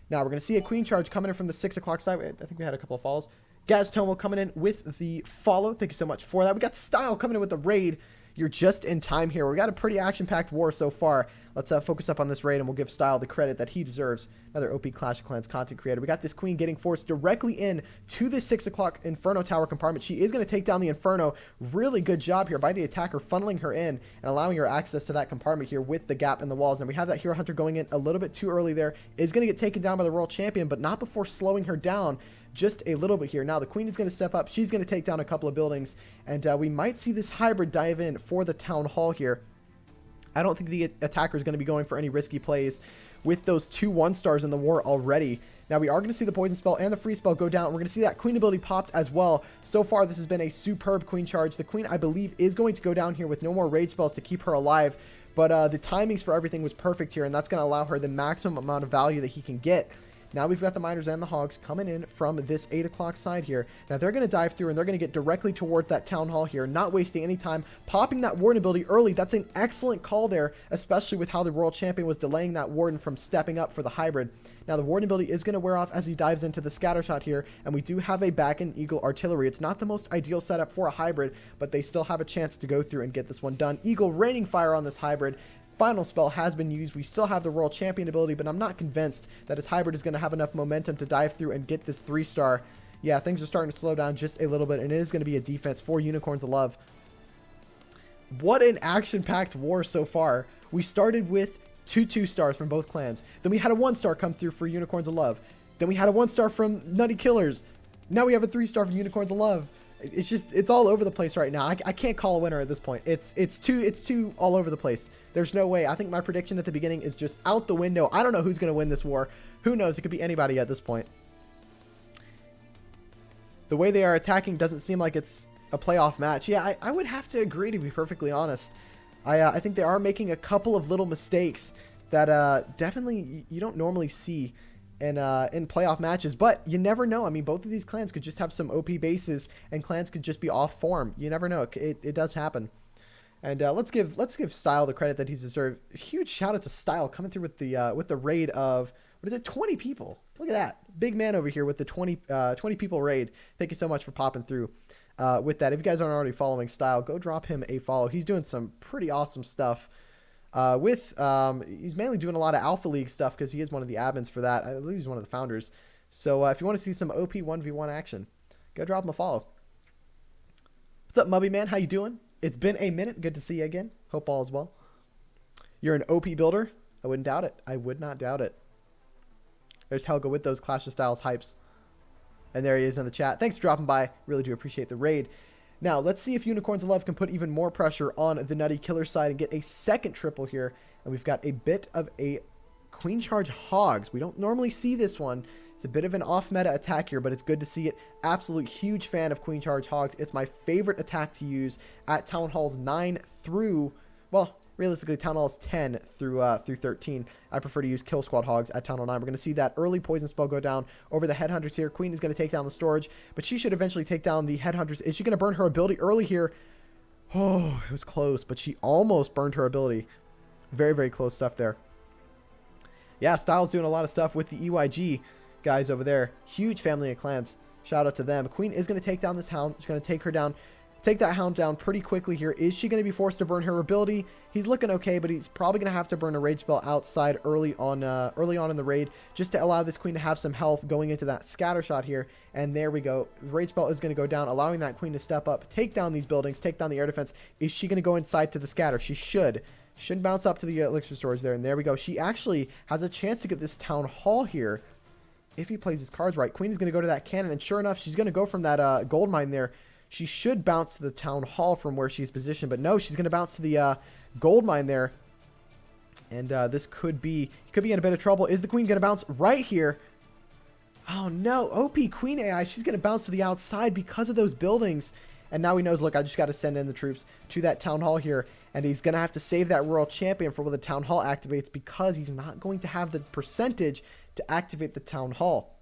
Now, we're going to see a queen charge coming in from the 6 o'clock side. I think we had a couple of falls. Gaztomo coming in with the follow. Thank you so much for that. We got Style coming in with the raid. You're just in time here. We got a pretty action-packed war so far. Let's focus up on this raid, and we'll give Style the credit that he deserves. Another OP Clash of Clans content creator. We got this queen getting forced directly in to the 6 o'clock Inferno Tower compartment. She is going to take down the Inferno. Really good job here by the attacker, funneling her in and allowing her access to that compartment here with the gap in the walls. Now we have that Hero Hunter going in a little bit too early there. Is going to get taken down by the Royal Champion, but not before slowing her down just a little bit here. Now the queen is going to step up. She's going to take down a couple of buildings, and we might see this hybrid dive in for the Town Hall here. I don't think the attacker is going to be going for any risky plays with those 2 1-stars in the war already. Now we are going to see the poison spell and the free spell go down. We're going to see that queen ability popped as well. So far this has been a superb queen charge. The queen, I believe, is going to go down here with no more rage spells to keep her alive, but the timings for everything was perfect here, and that's going to allow her the maximum amount of value that he can get. Now we've got the miners and the hogs coming in from this 8 o'clock side here. Now they're going to dive through, and they're going to get directly towards that Town Hall here, not wasting any time. Popping that Warden ability early, that's an excellent call there, especially with how the Royal Champion was delaying that Warden from stepping up for the hybrid. Now the Warden ability is going to wear off as he dives into the scatter shot here, and we do have a back-end Eagle artillery. It's not the most ideal setup for a hybrid, but they still have a chance to go through and get this one done. Eagle raining fire on this hybrid. Final spell has been used. We still have the Royal Champion ability, but I'm not convinced that his hybrid is going to have enough momentum to dive through and get this 3-star. Yeah, things are starting to slow down just a little bit, and it is going to be a defense for Unicorns of Love. What an action-packed war so far. We started with 2 2-stars from both clans. Then we had a 1-star come through for Unicorns of Love. Then we had a 1-star from Nutty Killers. Now we have a 3-star from Unicorns of Love. It's all over the place right now. I can't call a winner at this point. It's too all over the place. There's no way. I think my prediction at the beginning is just out the window. I don't know who's going to win this war. Who knows? It could be anybody at this point. The way they are attacking doesn't seem like it's a playoff match. Yeah, I would have to agree, to be perfectly honest. I think they are making a couple of little mistakes that definitely you don't normally see in playoff matches, but you never know. I mean, both of these clans could just have some OP bases, and clans could just be off form. You never know. It does happen. And let's give Style the credit that he's deserved. Huge shout out to Style coming through with the raid of, what is it, 20 people. Look at that, big man over here with the 20 people raid. Thank you so much for popping through with that. If you guys aren't already following Style, go drop him a follow. He's doing some pretty awesome stuff. He's mainly doing a lot of Alpha League stuff because he is one of the admins for that. I believe he's one of the founders. So if you want to see some OP 1v1 action, go drop him a follow. What's up, Mubby Man? How you doing? It's been a minute. Good to see you again. Hope all is well. You're an OP builder? I wouldn't doubt it. I would not doubt it. There's Helga with those Clash of Styles hypes. And there he is in the chat. Thanks for dropping by. Really do appreciate the raid. Now, let's see if Unicorns of Love can put even more pressure on the Nutty Killer side and get a second triple here. And we've got a bit of a Queen Charge Hogs. We don't normally see this one. It's a bit of an off-meta attack here, but it's good to see it. Absolute huge fan of Queen Charge Hogs. It's my favorite attack to use at Town Halls 9 through, well, realistically, Town Halls 10 through 13. I prefer to use Kill Squad Hogs at Town Hall 9. We're going to see that early poison spell go down over the Headhunters here. Queen is going to take down the storage, but she should eventually take down the Headhunters. Is she going to burn her ability early here? Oh, it was close, but she almost burned her ability. Very, very close stuff there. Yeah, Styles doing a lot of stuff with the EYG guys over there. Huge family of clans. Shout out to them. Queen is going to take down this Hound. She's going to take that Hound down pretty quickly here. Is she going to be forced to burn her ability? He's looking okay, but he's probably going to have to burn a rage spell outside early on in the raid, just to allow this Queen to have some health going into that scatter shot here. And there we go. Rage spell is going to go down, allowing that Queen to step up, take down these buildings, take down the air defense. Is she going to go inside to the scatter? She should. Should bounce up to the elixir storage there, and there we go. She actually has a chance to get this Town Hall here if he plays his cards right. Queen is going to go to that cannon, and sure enough, she's going to go from that gold mine there. She should bounce to the Town Hall from where she's positioned, but no, she's going to bounce to the gold mine there. And this could be in a bit of trouble. Is the Queen going to bounce right here? Oh no, OP Queen AI, she's going to bounce to the outside because of those buildings. And now he knows, look, I just got to send in the troops to that Town Hall here. And he's going to have to save that Royal Champion for when the Town Hall activates, because he's not going to have the percentage to activate the Town Hall.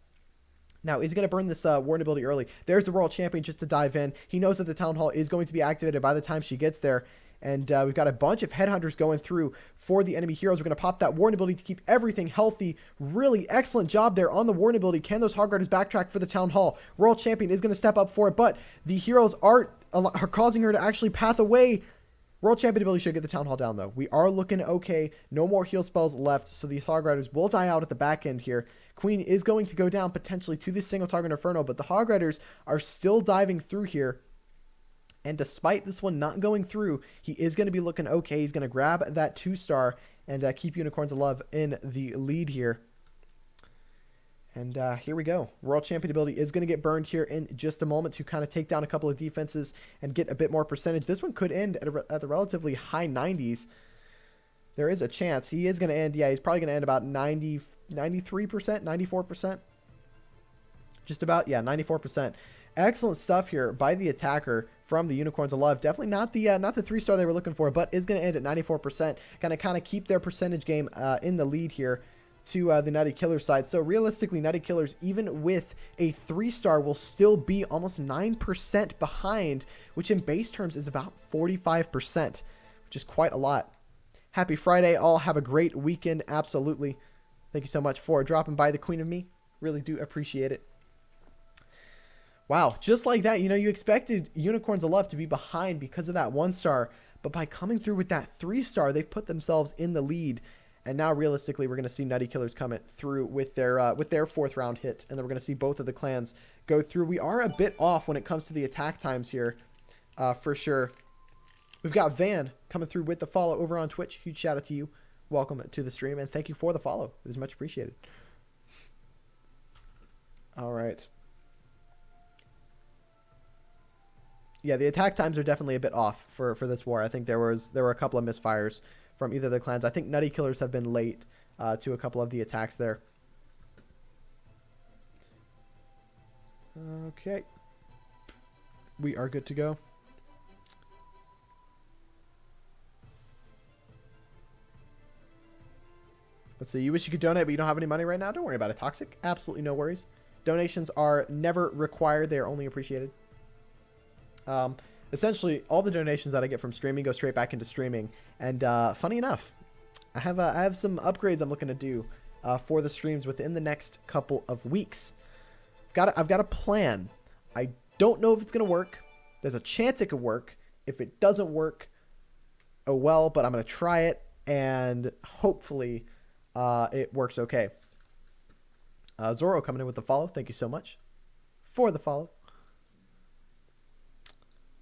Now, he's going to burn this Warden ability early. There's the Royal Champion just to dive in. He knows that the Town Hall is going to be activated by the time she gets there. And we've got a bunch of Headhunters going through for the enemy heroes. We're going to pop that Warden ability to keep everything healthy. Really excellent job there on the Warden ability. Can those Hog Riders backtrack for the Town Hall? Royal Champion is going to step up for it, but the heroes are causing her to actually path away. Royal Champion ability should get the Town Hall down, though. We are looking okay. No more heal spells left, so the Hog Riders will die out at the back end here. Queen is going to go down potentially to this single target Inferno, but the Hog Riders are still diving through here. And despite this one not going through, he is going to be looking okay. He's going to grab that 2-star and keep Unicorns of Love in the lead here. And here we go. Royal Champion ability is going to get burned here in just a moment to kind of take down a couple of defenses and get a bit more percentage. This one could end at the relatively high 90s. There is a chance. He is going to end, yeah, he's probably going to end about 93%, 94%. Just about, yeah, 94%. Excellent stuff here by the attacker from the Unicorns of Love. Definitely not the 3-star they were looking for, but is going to end at 94%. Going to kind of keep their percentage game in the lead here to the Nutty Killer side. So realistically, Nutty Killers, even with a 3-star, will still be almost 9% behind, which in base terms is about 45%, which is quite a lot. Happy Friday, all. Have a great weekend. Absolutely. Thank you so much for dropping by, the Queen of Me. Really do appreciate it. Wow, just like that, you know, you expected Unicorns of Love to be behind because of that 1-star, but by coming through with that 3-star, they've put themselves in the lead. And now, realistically, we're going to see Nutty Killers coming through with their 4th round hit, and then we're going to see both of the clans go through. We are a bit off when it comes to the attack times here, for sure. We've got Van coming through with the follow over on Twitch. Huge shout out to you. Welcome to the stream, and thank you for the follow. It is much appreciated. All right. Yeah, the attack times are definitely a bit off for this war. I think there were a couple of misfires from either of the clans. I think Nutty Killers have been late to a couple of the attacks there. Okay. We are good to go. Let's see. You wish you could donate, but you don't have any money right now? Don't worry about it, Toxic. Absolutely no worries. Donations are never required. They are only appreciated. Essentially, all the donations that I get from streaming go straight back into streaming. And funny enough, I have some upgrades I'm looking to do for the streams within the next couple of weeks. I've got a plan. I don't know if it's going to work. There's a chance it could work. If it doesn't work, oh well, but I'm going to try it, and hopefully it works okay. Zoro coming in with the follow. Thank you so much for the follow.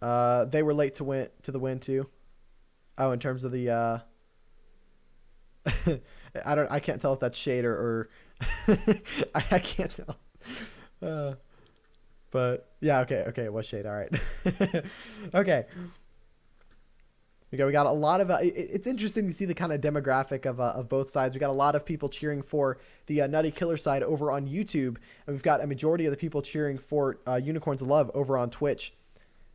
They were late to the win too. Oh, in terms of the I can't tell if that's shade or I can't tell. But yeah, okay, it was shade. All right. Okay. We got a lot of it's interesting to see the kind of demographic of both sides. We got a lot of people cheering for the Nutty Killer side over on YouTube, and we've got a majority of the people cheering for Unicorns of Love over on Twitch.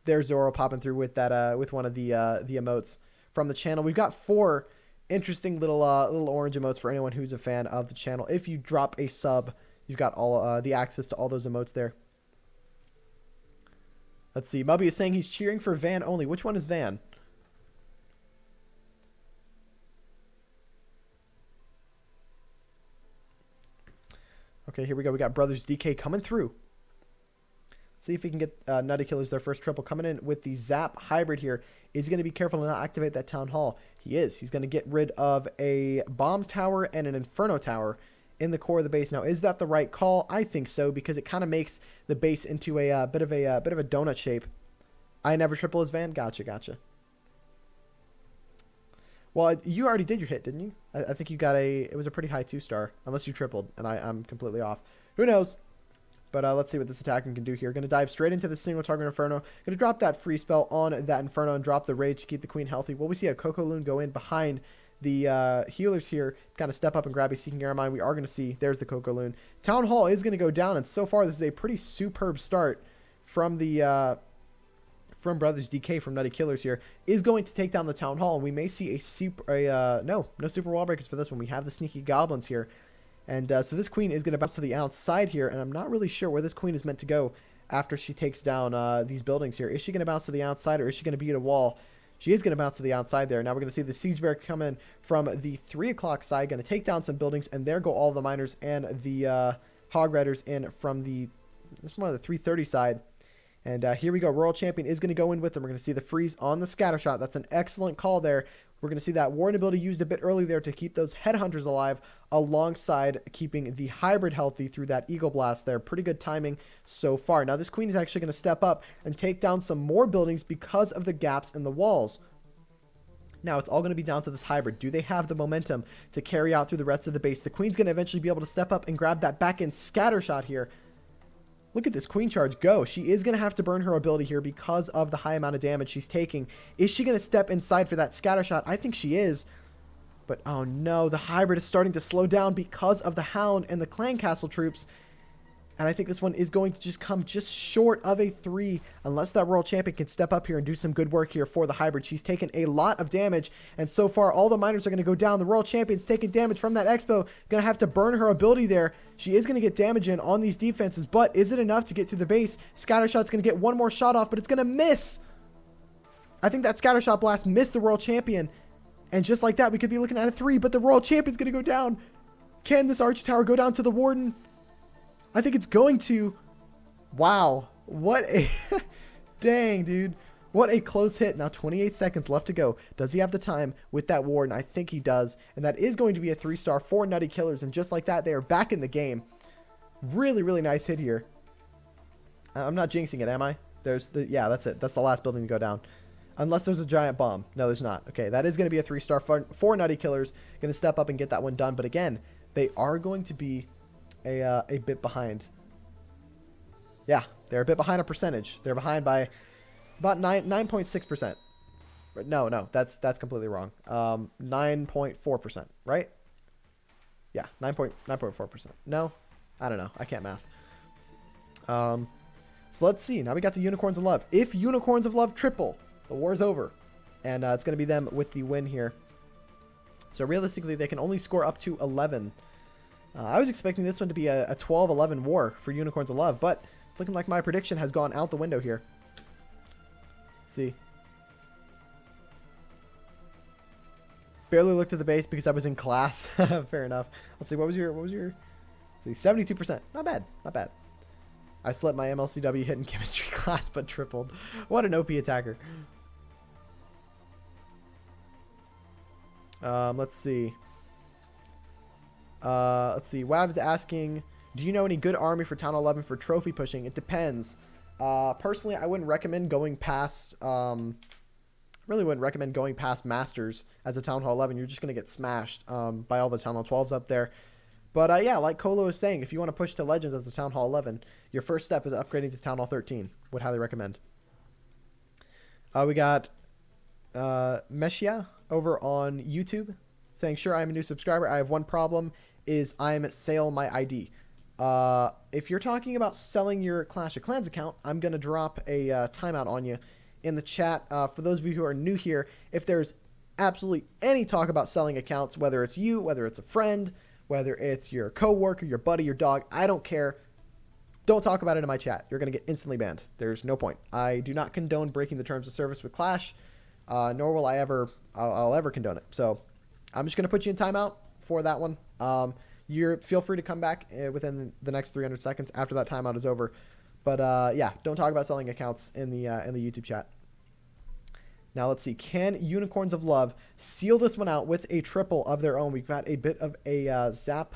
There's Zoro popping through with that with one of the emotes from the channel. We've got 4 interesting little orange emotes for anyone who's a fan of the channel. If you drop a sub, you've got all the access to all those emotes there. Let's see. Mubby is saying he's cheering for Van only. Which one is Van? Okay, here we go. We got Brothers DK coming through. Let's see if we can get Nutty Killers their first triple. Coming in with the Zap Hybrid here. Is he going to be careful to not activate that Town Hall? He is. He's going to get rid of a Bomb Tower and an Inferno Tower in the core of the base. Now, is that the right call? I think so, because it kind of makes the base into a bit of a donut shape. I never triple as Van. Gotcha. Well, you already did your hit, didn't you? I think you got it was a pretty high 2-star, unless you tripled, and I'm completely off. Who knows? But let's see what this attacking can do here. Going to dive straight into the single target Inferno. Going to drop that free spell on that Inferno and drop the Rage to keep the Queen healthy. Will we see a Coco Loon go in behind the healers here, kind of step up and grab a Seeking Air Mine? We are going to see. There's the Coco Loon. Town Hall is going to go down, and so far this is a pretty superb start from the from Brothers DK from Nutty Killers here. Is going to take down the Town Hall, and we may see no super wall breakers for this one. We have the Sneaky Goblins here. And so this Queen is going to bounce to the outside here, and I'm not really sure where this Queen is meant to go after she takes down these buildings here. Is she going to bounce to the outside, or is she going to beat a wall? She is going to bounce to the outside there. Now we're going to see the Siege Barrack come in from the 3 o'clock side, going to take down some buildings, and there go all the miners and the Hog Riders in from the 330 side. And here we go. Royal Champion is going to go in with them. We're going to see the freeze on the scatter shot. That's an excellent call there. We're going to see that Warden ability used a bit early there to keep those Headhunters alive, alongside keeping the Hybrid healthy through that Eagle Blast there. Pretty good timing so far. Now this Queen is actually going to step up and take down some more buildings because of the gaps in the walls. Now it's all going to be down to this Hybrid. Do they have the momentum to carry out through the rest of the base? The Queen's going to eventually be able to step up and grab that back-end scatter shot here. Look at this Queen charge go. She is going to have to burn her ability here because of the high amount of damage she's taking. Is she going to step inside for that scatter shot? I think she is. But oh no, the Hybrid is starting to slow down because of the Hound and the Clan Castle troops. And I think this one is going to just come just short of a 3, unless that Royal Champion can step up here and do some good work here for the Hybrid. She's taken a lot of damage, and so far all the miners are going to go down. The Royal Champion's taking damage from that Expo. Going to have to burn her ability there. She is going to get damage in on these defenses, but is it enough to get through the base? Scattershot's going to get one more shot off, but it's going to miss. I think that Scattershot blast missed the Royal Champion, and just like that, we could be looking at a 3, but the Royal Champion's going to go down. Can this Archer Tower go down to the Warden? I think it's going to. Wow. What a... Dang, dude. What a close hit. Now 28 seconds left to go. Does he have the time with that Warden? I think he does. And that is going to be a 3-star for Nutty Killers. And just like that, they are back in the game. Really, really nice hit here. I'm not jinxing it, am I? Yeah, that's it. That's the last building to go down. Unless there's a giant bomb. No, there's not. Okay, that is going to be a 3-star for Nutty Killers. Going to step up and get that one done. But again, they are going to be a bit behind Yeah, they're a bit behind a percentage. They're behind by about 9.6%. No, that's completely wrong. 9.4%, right? Yeah, 9.4%. No, I don't know. I can't math. So let's see. Now we got the Unicorns of Love. If Unicorns of Love triple, the war's over. And it's going to be them with the win here. So realistically, they can only score up to 11. I was expecting this one to be a 12-11 war for Unicorns of Love, but it's looking like my prediction has gone out the window here. Let's see. Barely looked at the base because I was in class. Fair enough. Let's see. What was your? Let's see. 72%. Not bad. Not bad. I slept my MLCW hit in chemistry class, but tripled. What an OP attacker. Let's see. Wav's asking, do you know any good army for Town 11 for trophy pushing? It depends. Personally, I wouldn't recommend going past. Really wouldn't recommend going past Masters as a Town Hall 11. You're just gonna get smashed by all the Town Hall 12s up there. But yeah, like Colo is saying, if you want to push to Legends as a Town Hall 11, your first step is upgrading to Town Hall 13. Would highly recommend. We got Meshia over on YouTube saying, sure, I'm a new subscriber. I have one problem, is I'm sale my ID. If you're talking about selling your Clash of Clans account, I'm going to drop a timeout on you in the chat. For those of you who are new here, if there's absolutely any talk about selling accounts, whether it's you, whether it's a friend, whether it's your coworker, your buddy, your dog, I don't care. Don't talk about it in my chat. You're going to get instantly banned. There's no point. I do not condone breaking the terms of service with Clash, nor will I'll ever condone it. So I'm just going to put you in timeout for that one. Feel free to come back within the next 300 seconds after that timeout is over. But yeah, don't talk about selling accounts in the YouTube chat. Now let's see. Can Unicorns of Love seal this one out with a triple of their own? We've got a bit of a Zap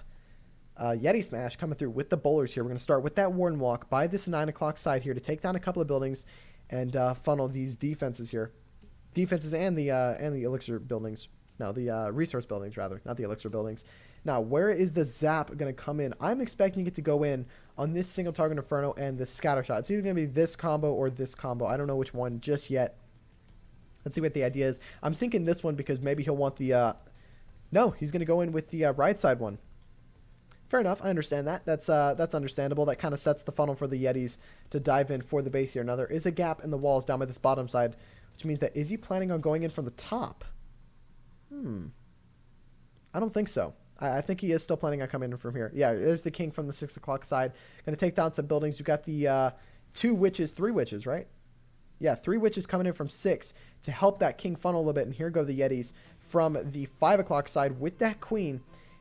Yeti Smash coming through with the bowlers here. We're going to start with that Warden Walk by this 9 o'clock side here to take down a couple of buildings and funnel these defenses here. Defenses and the elixir buildings. No, the resource buildings, rather. Not the elixir buildings. Now, where is the Zap going to come in? I'm expecting it to go in on this single target Inferno and this scatter shot. It's either going to be this combo or this combo. I don't know which one just yet. Let's see what the idea is. I'm thinking this one because maybe he'll want the... No, he's going to go in with the right side one. Fair enough. I understand that. That's understandable. That kind of sets the funnel for the Yetis to dive in for the base here. Now, there is a gap in the walls down by this bottom side, which means that is he planning on going in from the top? I don't think so. I think he is still planning on coming in from here. Yeah, there's the king from the 6 o'clock side. Going to take down some buildings. We've got the 3 witches, right? Yeah, 3 witches coming in from 6 to help that king funnel a little bit. And here go the Yetis from the 5 o'clock side with that queen.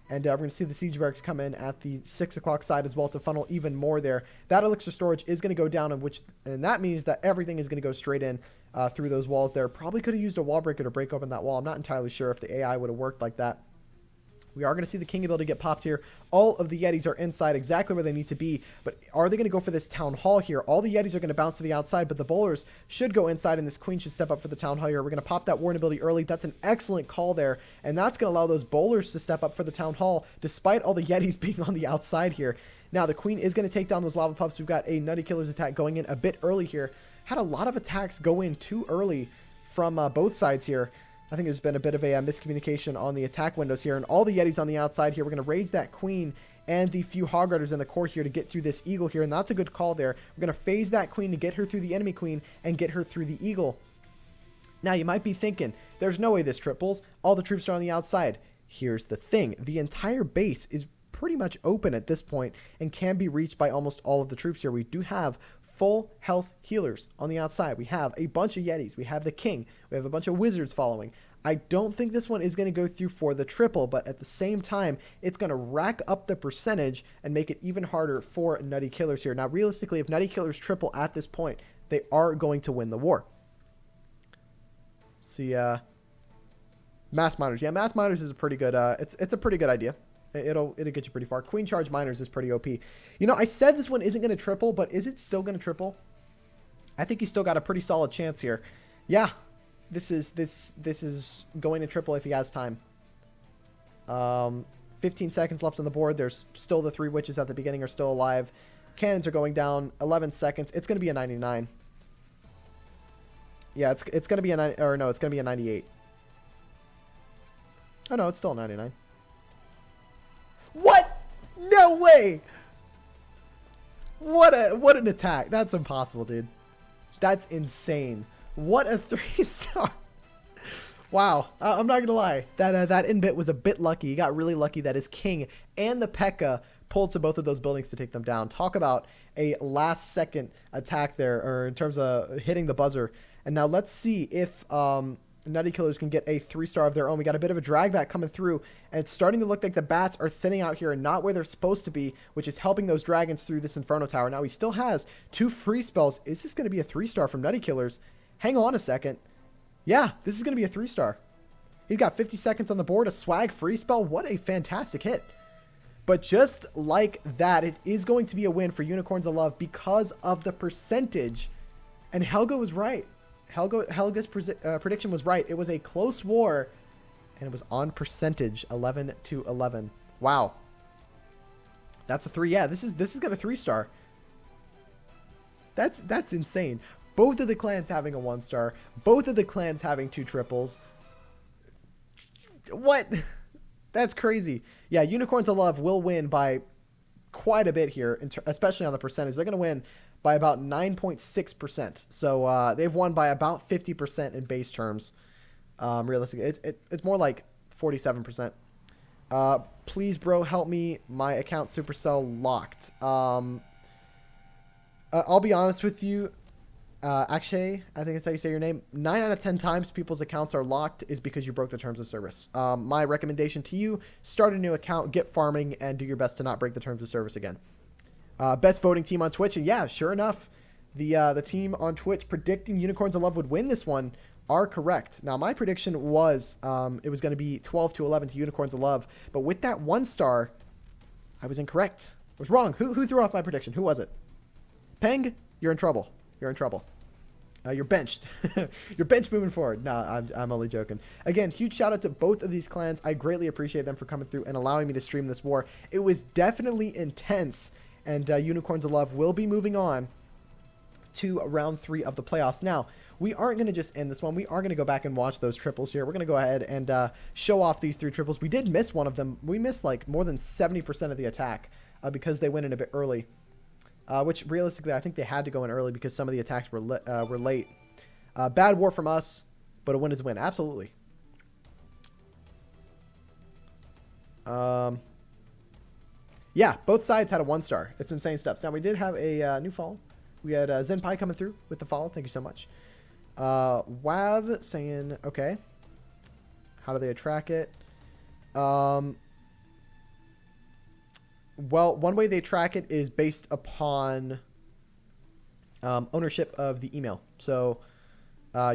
And we're going to see the siege barracks come in at the 6 o'clock side as well to funnel even more there. That elixir storage is going to go down, and that means that everything is going to go straight in through those walls there. Probably could have used a wall breaker to break open that wall. I'm not entirely sure if the AI would have worked like that. We are going to see the king ability get popped here. All of the Yetis are inside exactly where they need to be. But are they going to go for this town hall here? All the Yetis are going to bounce to the outside, but the bowlers should go inside, and this queen should step up for the town hall here. We're going to pop that warden ability early. That's an excellent call there, and that's going to allow those bowlers to step up for the town hall, despite all the Yetis being on the outside here. Now, the queen is going to take down those lava pups. We've got a Nutty Killer's attack going in a bit early here. Had a lot of attacks go in too early from both sides here. I think there's been a bit of a miscommunication on the attack windows here, and all the Yetis on the outside here. We're going to rage that queen and the few hog riders in the core here to get through this eagle here, and that's a good call there. We're going to phase that queen to get her through the enemy queen and get her through the eagle. Now, you might be thinking, there's no way this triples. All the troops are on the outside. Here's the thing. The entire base is pretty much open at this point and can be reached by almost all of the troops here. We do have full health healers on the outside. We have a bunch of Yetis. We have the king. We have a bunch of wizards following. I don't think this one is going to go through for the triple, but at the same time, it's going to rack up the percentage and make it even harder for Nutty Killers here. Now, realistically, if Nutty Killers triple at this point, they are going to win the war. Let's see, Mass Miners. Yeah, Mass Miners is a pretty good, it's a pretty good idea. It'll get you pretty far. Queen Charge Miners is pretty OP. You know, I said this one isn't going to triple, but is it still going to triple? I think he's still got a pretty solid chance here. Yeah, this is going to triple if he has time. 15 seconds left on the board. There's still the 3 witches at the beginning are still alive. Cannons are going down. 11 seconds. It's going to be a 99. Yeah, it's going to be a 9, or no, it's going to be a 98. Oh no, it's still a 99. What? No way. What an attack. That's impossible, dude. That's insane. What a 3-star. Wow. I'm not going to lie. That Inbit was a bit lucky. He got really lucky that his king and the P.E.K.K.A. pulled to both of those buildings to take them down. Talk about a last second attack there, or in terms of hitting the buzzer. And now let's see if Nutty Killers can get a 3-star of their own. We got a bit of a drag back coming through, and it's starting to look like the bats are thinning out here and not where they're supposed to be, which is helping those dragons through this Inferno Tower. Now he still has 2 free spells. Is this going to be a 3-star from Nutty Killers? Hang on a second. Yeah, this is going to be a 3-star. He's got 50 seconds on the board, a swag free spell. What a fantastic hit. But just like that, it is going to be a win for Unicorns of Love because of the percentage. And Helga was right. Helga's prediction was right. It was a close war, and it was on percentage, 11-11. Wow. That's a 3. Yeah, this is going to 3-star. That's insane. Both of the clans having a 1-star. Both of the clans having 2 triples. What? That's crazy. Yeah, Unicorns of Love will win by quite a bit here, especially on the percentage. They're going to win by about 9.6%. So they've won by about 50% in base terms. Realistically, it's more like 47%. Please, bro, help me. My account Supercell locked. I'll be honest with you. Akshay, I think that's how you say your name. 9 out of 10 times people's accounts are locked is because you broke the terms of service. My recommendation to you, start a new account, get farming, and do your best to not break the terms of service again. Best voting team on Twitch, and yeah, sure enough, the team on Twitch predicting Unicorns of Love would win this one are correct. Now, my prediction was it was going to be 12-11 to Unicorns of Love, but with that 1-star, I was incorrect. I was wrong. Who threw off my prediction? Who was it? Peng, you're in trouble. You're in trouble. You're benched. You're benched moving forward. No, I'm only joking. Again, huge shout out to both of these clans. I greatly appreciate them for coming through and allowing me to stream this war. It was definitely intense, and Unicorns of Love will be moving on to round 3 of the playoffs. Now, we aren't going to just end this one. We are going to go back and watch those triples here. We're going to go ahead and show off these 3 triples. We did miss one of them. We missed like more than 70% of the attack because they went in a bit early. Which realistically, I think they had to go in early because some of the attacks were late. Bad war from us, but a win is a win. Absolutely. Yeah, both sides had a 1-star. It's insane stuff. Now, we did have a new follow. We had Zenpai coming through with the follow. Thank you so much. Wav saying, okay. How do they track it? Well, one way they track it is based upon ownership of the email. So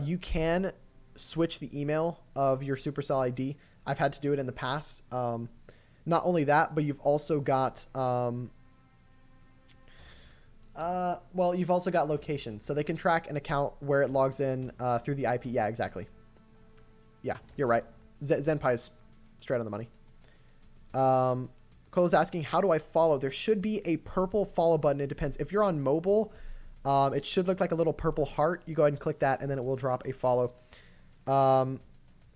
you can switch the email of your Supercell ID. I've had to do it in the past. Not only that, but you've also got you've also got location. So they can track an account where it logs in through the IP. Yeah, exactly. Yeah, you're right. Zenpai is straight on the money. Cole's asking, how do I follow? There should be a purple follow button. It depends. If you're on mobile, it should look like a little purple heart. You go ahead and click that, and then it will drop a follow.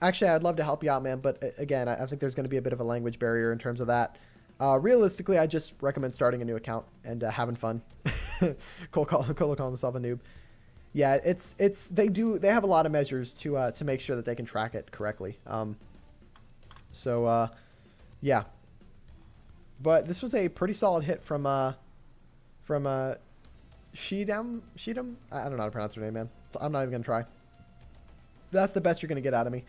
Actually, I'd love to help you out, man. But again, I think there's going to be a bit of a language barrier in terms of that. Realistically, I just recommend starting a new account and having fun. Cole calling himself a noob. Yeah, they have a lot of measures to make sure that they can track it correctly. Yeah. But this was a pretty solid hit from Shidam. I don't know how to pronounce her name, man. I'm not even gonna try. That's the best you're gonna get out of me.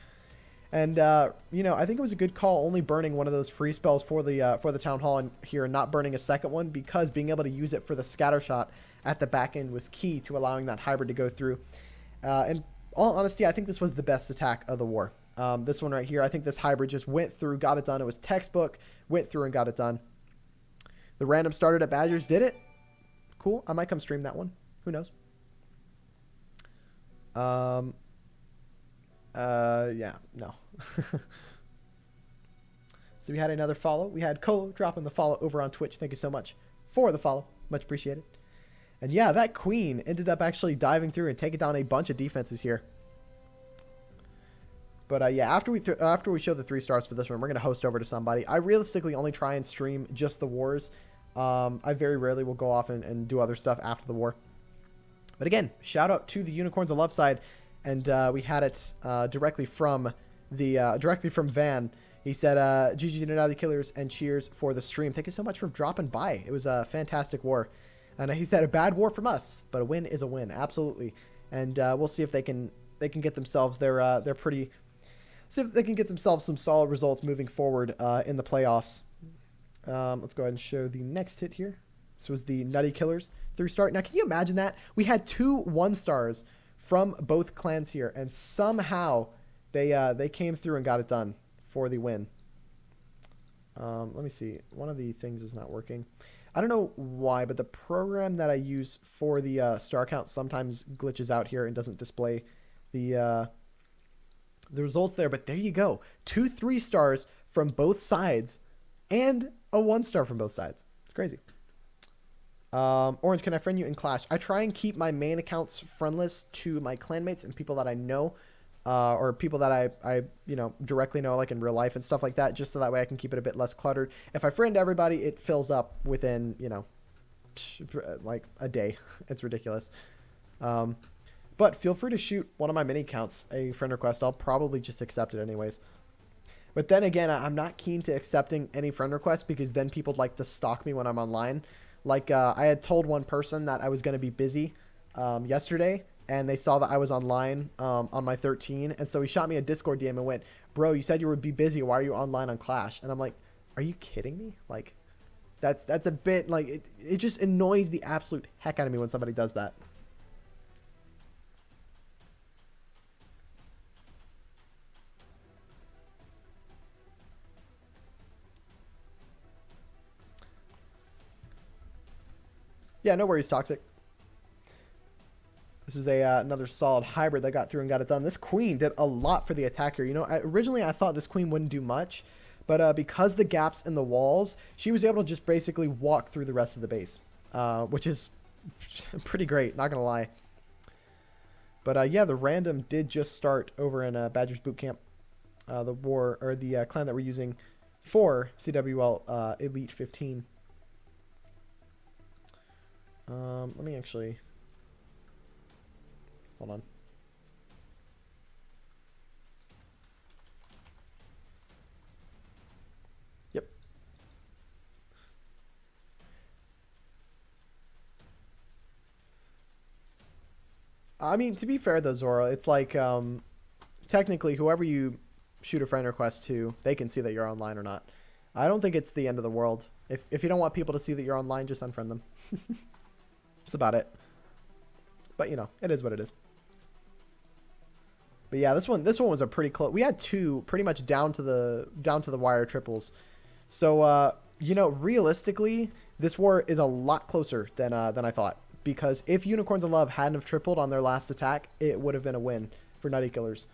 And I think it was a good call only burning one of those free spells for the town hall in here and not burning a second one, because being able to use it for the scatter shot at the back end was key to allowing that hybrid to go through. In all honesty, I think this was the best attack of the war. This one right here, I think this hybrid just went through, got it done. It was textbook, went through and got it done. The random started at Badgers did it. Cool. I might come stream that one. Who knows? Yeah, no. So we had another follow. We had Cole dropping the follow over on Twitch. Thank you so much for the follow. Much appreciated. And yeah, that queen ended up actually diving through and taking down a bunch of defenses here. But yeah, after we show the 3 stars for this one, we're going to host over to somebody. I realistically only try and stream just the wars. I very rarely will go off and do other stuff after the war. But again, shout out to the Unicorns of Love side. And we had it directly from Van. He said, GG to Nutty Killers and cheers for the stream. Thank you so much for dropping by. It was a fantastic war. And he said, a bad war from us, but a win is a win. Absolutely. And we'll see if they can get themselves they're pretty. See if they can get themselves some solid results moving forward in the playoffs. Let's go ahead and show the next hit here. This was the Nutty Killers 3-star. Now, can you imagine that? We had 2 1-stars from both clans here, and somehow they came through and got it done for the win. Let me see. One of the things is not working. I don't know why, but the program that I use for the star count sometimes glitches out here and doesn't display the results there. But there you go. 2 3-stars from both sides and a 1-star from both sides. It's crazy. Orange, can I friend you in Clash? I try and keep my main accounts friendless to my clanmates and people that I know. Or people that I directly know, like in real life and stuff like that, just so that way I can keep it a bit less cluttered. If I friend everybody, it fills up within, like a day. It's ridiculous. But feel free to shoot one of my mini accounts a friend request. I'll probably just accept it anyways. But then again, I'm not keen to accepting any friend requests because then people like to stalk me when I'm online. Like I had told one person that I was going to be busy yesterday. And they saw that I was online on my 13. And so he shot me a Discord DM and went, bro, you said you would be busy. Why are you online on Clash? And I'm like, are you kidding me? Like, that's a bit, like, it just annoys the absolute heck out of me when somebody does that. Yeah, no worries, Toxic. This is another solid hybrid that got through and got it done. This queen did a lot for the attacker. Originally I thought this queen wouldn't do much, but because the gaps in the walls, she was able to just basically walk through the rest of the base, which is pretty great, not going to lie. But yeah, the random did just start over in Badger's Boot Camp, the clan that we're using for CWL Elite 15. Let me actually... Hold on. Yep. I mean, to be fair though, Zora, it's like technically whoever you shoot a friend request to, they can see that you're online or not. I don't think it's the end of the world. If you don't want people to see that you're online, just unfriend them. That's about it. But it is what it is. But yeah, this one was a pretty close. We had 2 pretty much down to the wire triples. So realistically, this war is a lot closer than I thought. Because if Unicorns of Love hadn't have tripled on their last attack, it would have been a win for Nutty Killers.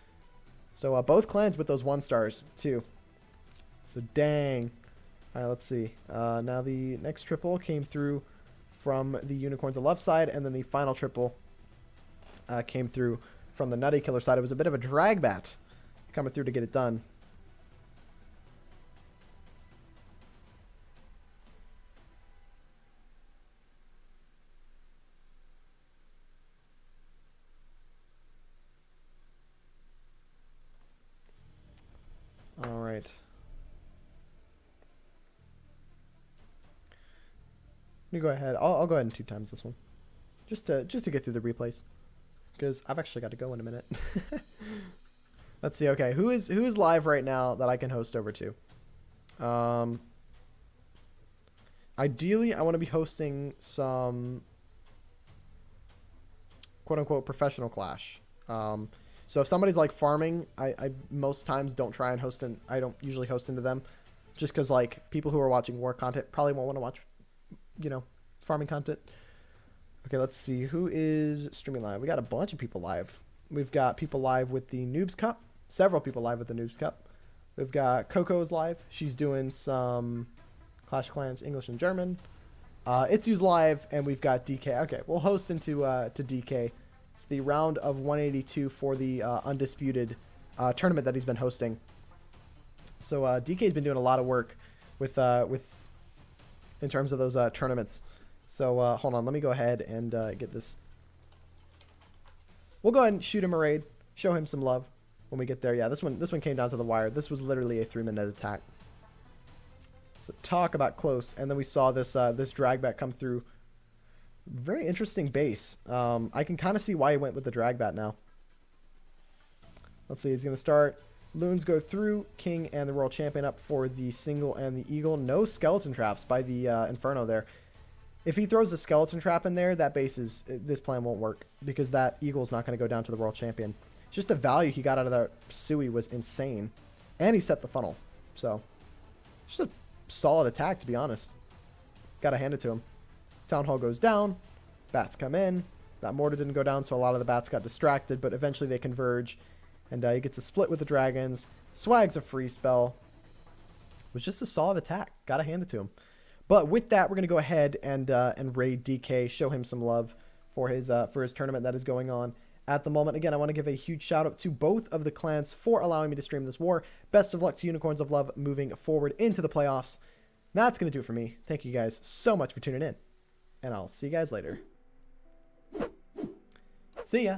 So both clans with those 1-stars too. So dang. All right, let's see. Now the next triple came through from the Unicorns of Love side, and then the final triple came through from the Nutty Killer side. It was a bit of a drag bat coming through to get it done. All right. Let me go ahead. I'll go ahead and 2 times this one, just to get through the replays, because I've actually got to go in a minute. Let's see. Okay, who is live right now that I can host over to? Ideally, I want to be hosting some quote unquote professional Clash. So if somebody's like farming, I most times don't try and host in. I don't usually host into them, just because like people who are watching war content probably won't want to watch, farming content. Okay, let's see who is streaming live. We got a bunch of people live. We've got people live with the Noobs Cup. Several people live with the Noobs Cup. We've got Coco's live. She's doing some Clash of Clans English and German. It's Use Live, and we've got DK. Okay, we'll host into to DK. It's the round of 182 for the undisputed tournament that he's been hosting. So DK's been doing a lot of work with in terms of those tournaments. So hold on, let me go ahead and get this. We'll go ahead and shoot him a raid, show him some love when we get there. Yeah, this one came down to the wire. This was literally a 3-minute attack. So talk about close, and then we saw this this drag bat come through. Very interesting base. I can kind of see why he went with the drag bat now. Let's see, he's going to start. Loons go through, King and the Royal Champion up for the single and the eagle. No skeleton traps by the Inferno there. If he throws a skeleton trap in there, that base is, this plan won't work because that eagle's not going to go down to the Royal Champion. Just the value he got out of that Sui was insane. And he set the funnel. So, just a solid attack, to be honest. Gotta hand it to him. Town Hall goes down. Bats come in. That mortar didn't go down, so a lot of the bats got distracted, but eventually they converge. And he gets a split with the dragons. Swag's a free spell. It was just a solid attack. Gotta hand it to him. But with that, we're going to go ahead and raid DK, show him some love for his tournament that is going on at the moment. Again, I want to give a huge shout out to both of the clans for allowing me to stream this war. Best of luck to Unicorns of Love moving forward into the playoffs. That's going to do it for me. Thank you guys so much for tuning in, and I'll see you guys later. See ya.